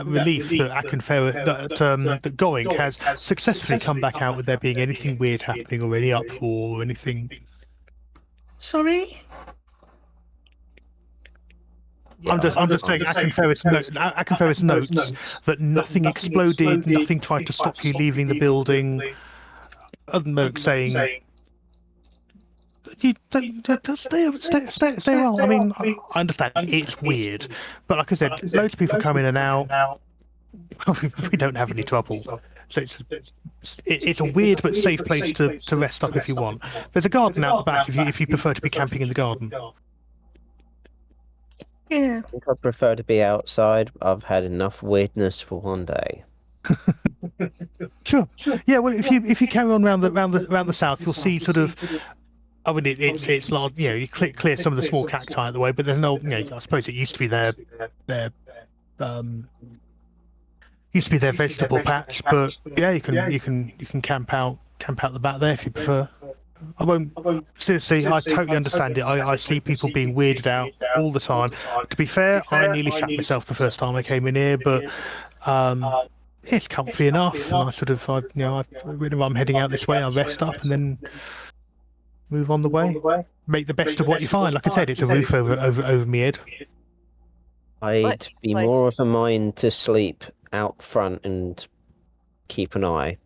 relief that Akenferris, that Goink has successfully come back out with there being anything weird happening or any uproar or anything. Sorry? I'm just saying Akenferris notes that nothing exploded, nothing tried to stop you leaving the building. Other than Merrick saying, stay well. I mean, I understand it's weird, but like I said, loads of people come in and out. We don't have any trouble. So it's a weird but safe place to rest up if you want. There's a garden out the back if you prefer to be camping in the garden. Yeah. I think I'd prefer to be outside. I've had enough weirdness for one day. Sure. Yeah. Well, if you carry on round the south, you'll see sort of. I mean, it's large. You clear some of the small cacti out of the way, but there's no. I suppose it used to be their vegetable patch, but yeah, you can camp out the back there if you prefer. I won't. Seriously, I totally understand it. I see people being weirded out all the time. To be fair, I nearly shat myself the first time I came in here, but it's comfy enough, and when I'm heading out this way, I rest up and then move on the way. Make the best of what you find. Like I said, it's a roof over me head. I'd Much be nicer. more of a mind to sleep out front and keep an eye,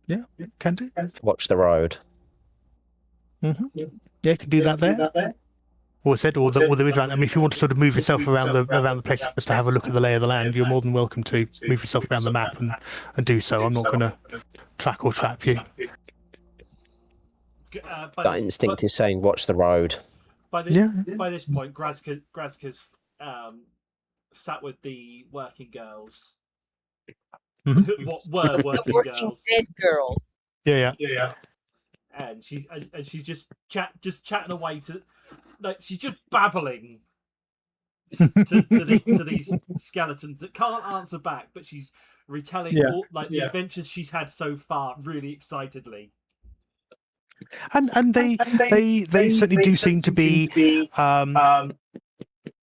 Yeah, can do. watch the road. Yeah, can do that there. Or I said, or there is. I mean, if you want to sort of move yourself around the place just to have a look at the lay of the land, you're more than welcome to move yourself around the map and do so. I'm not going to track or trap you. That instinct is saying, watch the road. By this point, Grazka's sat with the working girls. What were working girls? Dead girls. Yeah. And she's just chatting away to, like, she's just babbling to these skeletons that can't answer back, but she's retelling all, like, the adventures she's had so far really excitedly. And they certainly do seem to be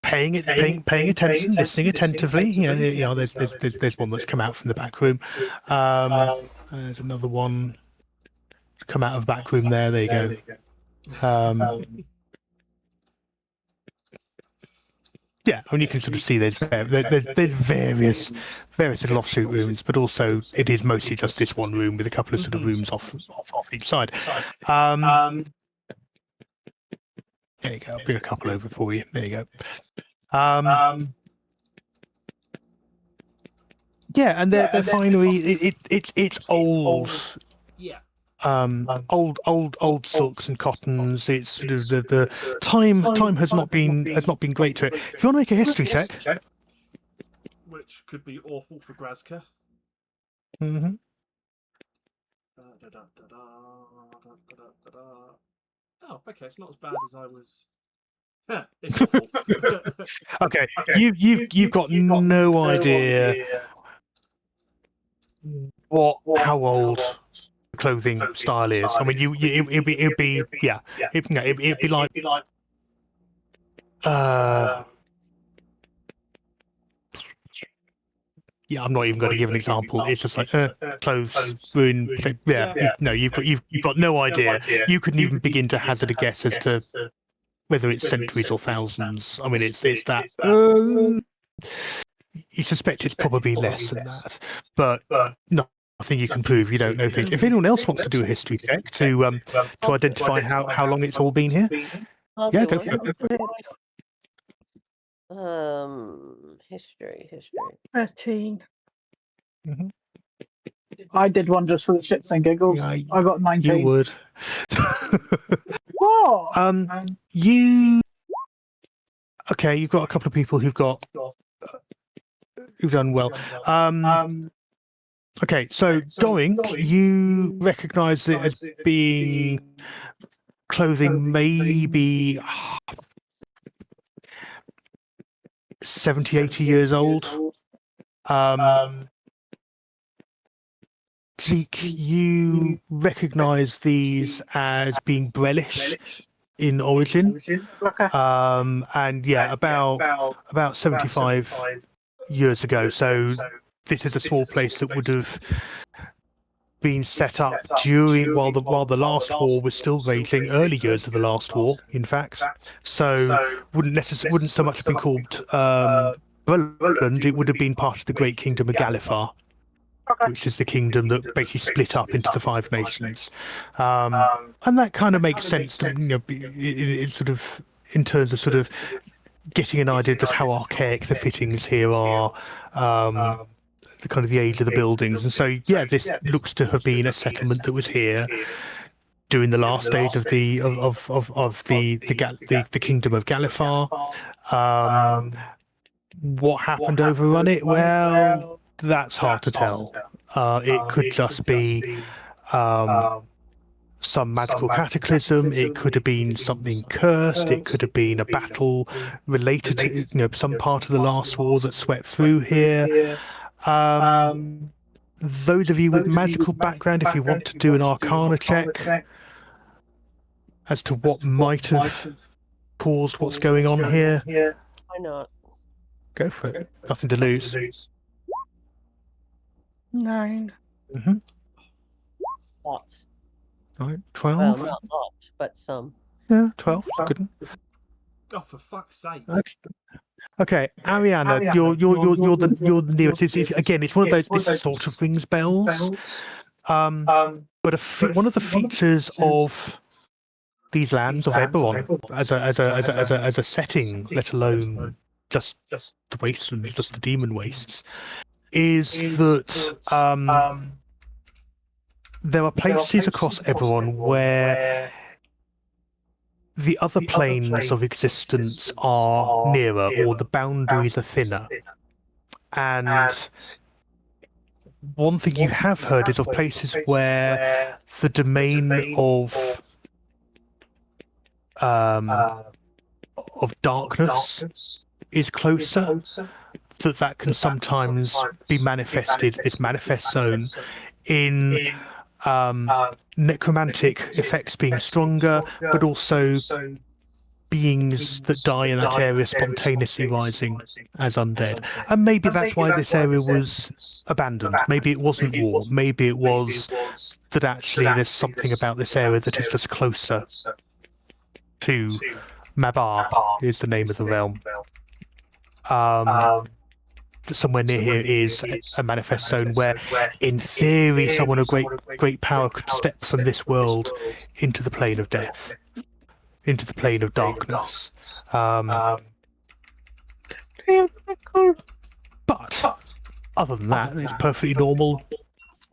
paying attention, listening attentively. You know, there's one that's come out from the back room. There's another one come out of the back room there. There you go. Yeah, I mean, you can sort of see there's various little offshoot rooms, but also it is mostly just this one room with a couple of sort of rooms off each side. There you go. I'll bring a couple over for you. There you go. Yeah, and they're finally it's old. Yeah. Old silks and cottons. It's sort of the time has not been great to it. If you want to make a history check, Which could be awful for Grazka. Oh, okay, it's not as bad as I was. It's awful. Okay, you've got no idea how old the clothing style is. I mean, it'd be like yeah, I'm not even going to give an example. It's just like clothes ruin. You've got no idea. You couldn't even begin to hazard a guess as to whether it's centuries or thousands. I mean, it's that. You suspect it's probably less than that, but nothing you can prove. You don't know things. If anyone else wants to do a history check to identify how long it's all been here, yeah, go for it. History. 13. I did one just for the shits and giggles. Yeah, I got 19. You would. What? Okay, you've got a couple of people who've done well. Okay, so going, you recognise it as being clothing maybe 70, 80 years old. Zeke, you recognise these as being Brelish in origin. Okay. And yeah, about 75 years ago. So this is a small place that would have been set up while the last war was still raging, early years of the last war, in fact. So wouldn't so much have been called Breland. It would have been part of the Great Kingdom of Galifar, which is the kingdom that basically split up into the Five Nations. And that kind of makes sense to in terms of sort of getting an idea of just how archaic the fittings here are, the kind of the age of the buildings. And so, yeah, this looks to have been a settlement that was here during the last stage of the kingdom of Galifar. What happened overrun it? Well, that's hard to tell. It could just be some magical cataclysm. It could have been something cursed. It could have been a battle related to some part of the last war that swept through here. those of you with magical background, if you want to do an Arcana check as to what might have caused what's going on here, Why not? go for it. Nothing to lose. 9. Mm-hmm. Lots. All right, Well, 12. not lots, but some. Yeah, 12. Good. Oh, for fuck's sake! Okay, Ariana, you're the nearest. It's one of those. This sort of rings bells. But one of the features of these lands of Eberron as a setting, let alone just the wasteland, just the demon wastes, is that there are places across Eberron where the other planes of existence are nearer, or the boundaries are thinner. And one thing you have heard is of places where the domain of darkness is closer, that can sometimes be manifested, this manifest zone, in necromantic effects being stronger, but also beings that die in that area spontaneously rising as undead. And maybe that's why this area was abandoned. Maybe it wasn't war. Maybe it was that actually there's something about this area that is just closer to Mabar, is the name of the realm. Somewhere near here is a manifest zone where, in theory, someone of great power could step from this world into the plane of death, into the plane of darkness. But other than that, it's perfectly normal.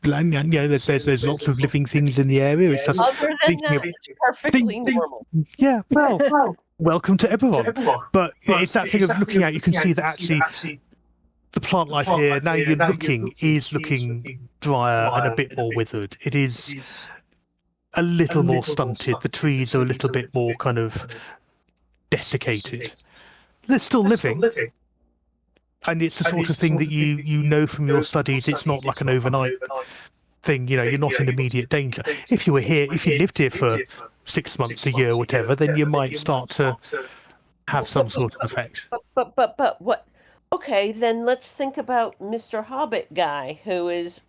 There's lots of living things in the area. It's just Other than that, it's perfectly normal. Yeah, well, welcome to Eberron. But it's that thing of looking out. You can see that actually the plant life here, now you're looking, is looking drier and a bit more withered. It is a little more stunted. The trees are a little bit more kind of desiccated. They're still living. And it's the sort of thing that you know from your studies. It's not like an overnight thing. You're not in immediate danger. If you were here, if you lived here for 6 months, a year, whatever, then you might start to have some sort of effect. But what? Okay, then let's think about Mr. Hobbit guy, who is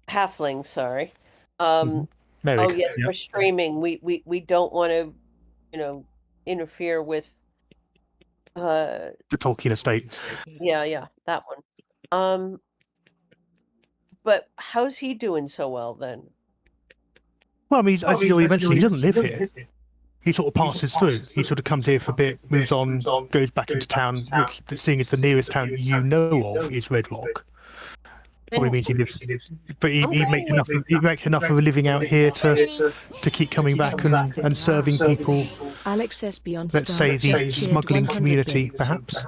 halfling. Sorry. Merrick, Oh yes, we're streaming. We don't want to, interfere with. The Tolkien estate. Yeah, that one. But how's he doing so well then? Well, I mean, as you already mentioned, he doesn't live here. He sort of passes through. He sort of comes here for a bit, moves on, goes back into town, which, seeing as the nearest town you know of is Red Rock. Probably means he lives, but he makes enough of a living out here to keep coming back and serving people. Alex S. Beyond Let's say the smuggling community, perhaps.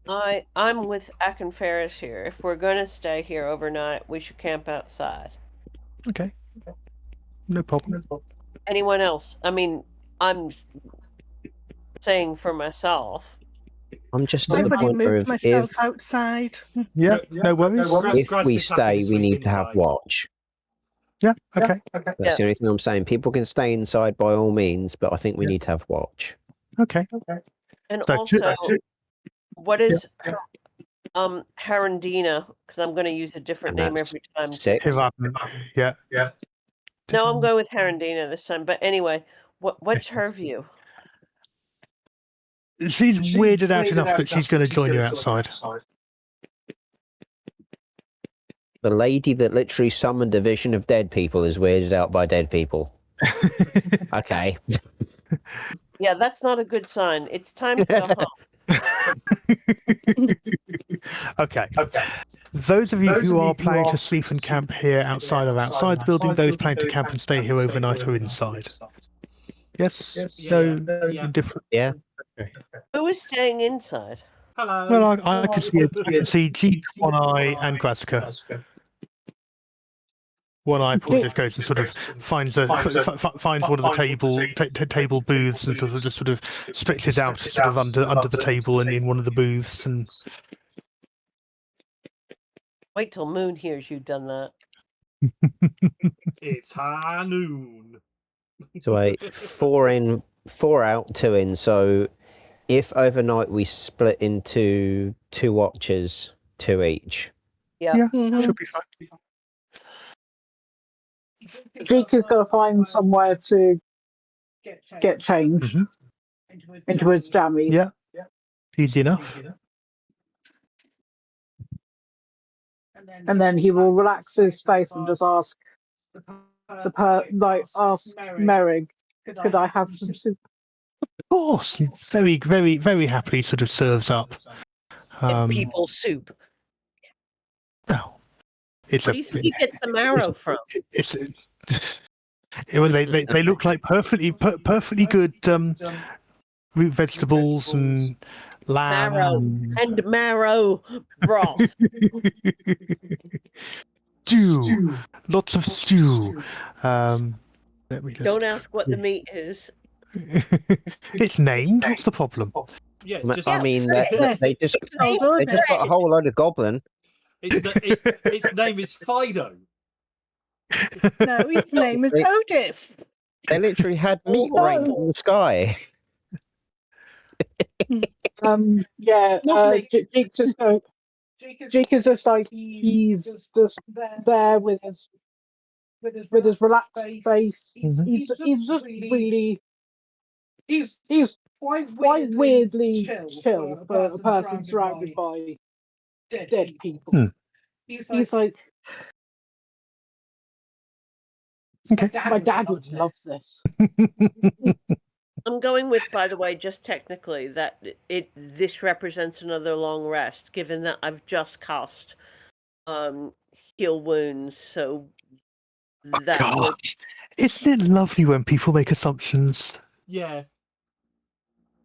I'm with Akin Ferris here. If we're going to stay here overnight, we should camp outside. Okay. No problem. Anyone else? I mean, I'm saying for myself. I'm just I've at the already point where moved myself if outside. Yeah, no worries. if we stay, we need to have watch. Yeah, okay. That's the only thing I'm saying. People can stay inside by all means, but I think we need to have watch. Okay. And So, also, what is Harandina? Because I'm going to use a different And name that's every time. 6. Yeah. No, I'm going with Harandina this time. But anyway, what's her view? She's weirded out enough that she's going to join you outside. The lady that literally summoned a vision of dead people is weirded out by dead people. Okay. Yeah, that's not a good sign. It's time to go home. Okay. Those of you who are planning to sleep and camp here outside the building, those planning to camp and stay here overnight are inside. Yes? No? Different? Yeah. Okay. Who is staying inside? Hello. Well, I can see Jeep, One Eye, and Graska. One Eye probably just goes and sort of finds one of the table booths and sort of stretches out sort of under the table and in one of the booths and Wait till Moon hears you've done that. It's high noon. So 4 in, 4 out, 2 in. So if overnight we split into 2 watches, 2 each. Yeah. Yeah, Mhm. should be fine. Jake is going to find somewhere to get changed into his jammies. Yeah, easy enough. And then he will relax his face and just ask ask Merrig, could I have some soup? Of course, he very, very, very happily sort of serves up. People soup. Oh, it's Where do you think he gets the marrow from? It's well, they look like perfectly good root vegetables and lamb Marrow and marrow broth. stew, lots of stew. Let me just... Don't ask what the meat is. It's named. What's the problem? Yeah, it's just, I mean, they just Hold they just got a whole load of goblin. its name is Fido. No, his name is Odif. They literally had meat rain from the sky. Jake just go. Jake is just like he's just there with his relaxed face. He's just really he's quite weirdly chill for a person surrounded by dead people. He's like, Okay. my dad would love this. I'm going with, by the way, just technically that this represents another long rest, given that I've just cast heal wounds, so that God, isn't it lovely when people make assumptions? Yeah.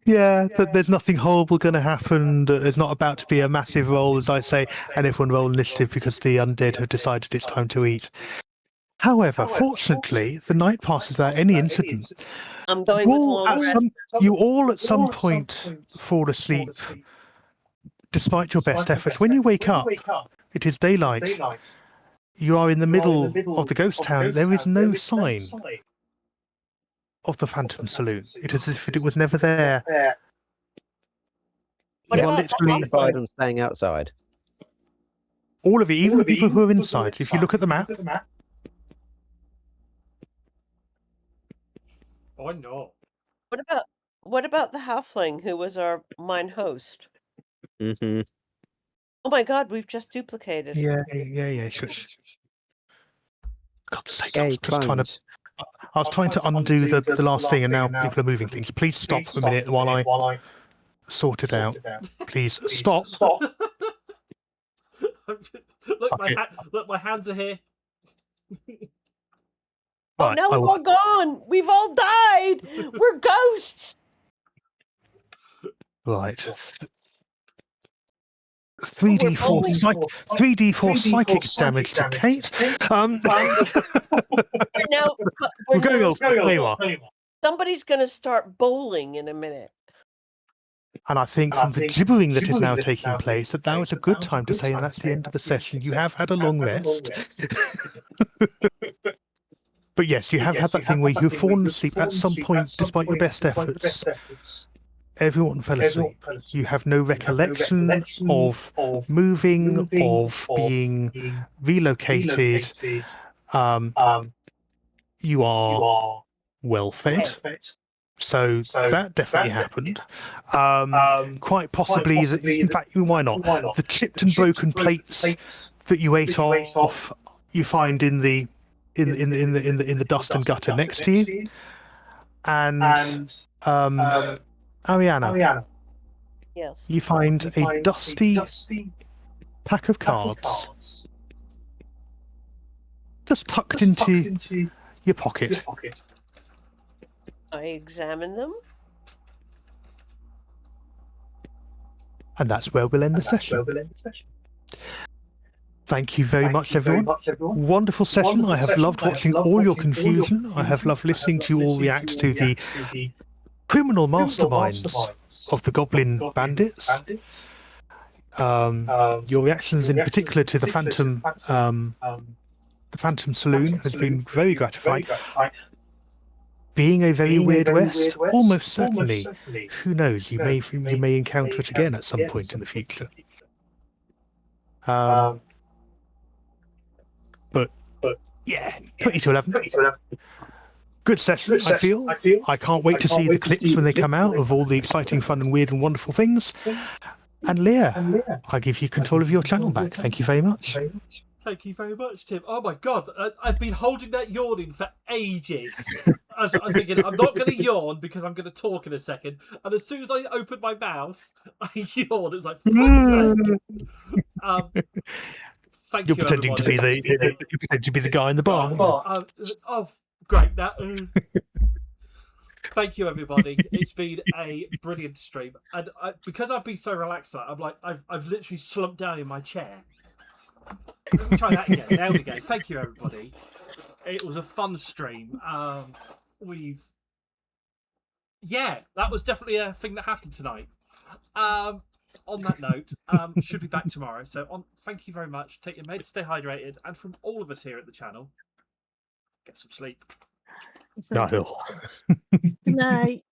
Yeah, that there's nothing horrible going to happen, that there's not about to be a massive roll, as I say, and everyone roll initiative because the undead have decided it's time to eat. However, fortunately, the night passes without any incident. I'm going with long rest. You all at some point fall asleep, despite your best efforts. When you wake up, it is daylight. You are in the middle of the ghost town. There is no sign of the Phantom Saloon. It is as if it was never there. What You are about literally Justified on staying outside. all of it, even the people who are inside. If you look at the map, I know. what about the halfling who was our mine host? Mm-hmm. Oh my god, we've just duplicated. yeah, shush. God's sake, I Yay, was just trying to. clones. I was trying to undo the last thing, and now people are moving things. Please stop a minute while I sort it out. Please stop. Look, my hands are here. Oh, Right, now we're all gone! We've all died! We're ghosts! Right. 3d4 psychic damage to Kate. We're going over. There you are. Somebody's gonna start bowling in a minute. And I think from the gibbering that is now taking place, that now is a good time to say, and that's the end of the session. You have had a long rest. But yes, you have had that thing where you've fallen asleep at some point, despite your best efforts. Everyone fell asleep. You have no recollection of moving, of being relocated. You are well fed. So that definitely happened. Quite possibly, in fact, why not? The chipped and broken plates that you ate off, you find in the dust and gutter next to you. And Ariana, Yes. you find a dusty pack of cards just tucked into your pocket. I examine them. And that's where we'll end the session. Thank you very much, everyone. Wonderful session. I have loved watching all your confusion. I have loved listening to you all react to the criminal masterminds of the Goblin Bandits. Your reactions, in particular to the Phantom Saloon, has been very gratifying. Being a very weird West, almost certainly. Who knows? You may encounter it again at some point in the future. But yeah, 20 to 11. Good session, I feel. I can't wait to see the clips when they come out of all the exciting, fun, and weird and wonderful things. And Leah, I give you control of your channel back. Thank you very much. Thank you very much, Tim. Oh my God, I've been holding that yawn in for ages. I was thinking, I'm not going to yawn because I'm going to talk in a second. And as soon as I opened my mouth, I yawned. It was like, thank You're you, pretending to be the guy in the bar. Oh, great. Thank you, everybody. It's been a brilliant stream, and because I've been so relaxed, I'm like, I've literally slumped down in my chair. Let me try that again. There we go. Thank you, everybody. It was a fun stream. That was definitely a thing that happened tonight. On that note, should be back tomorrow. So, thank you very much. Take your meds, stay hydrated, and from all of us here at the channel, get some sleep. Not at all. Good night.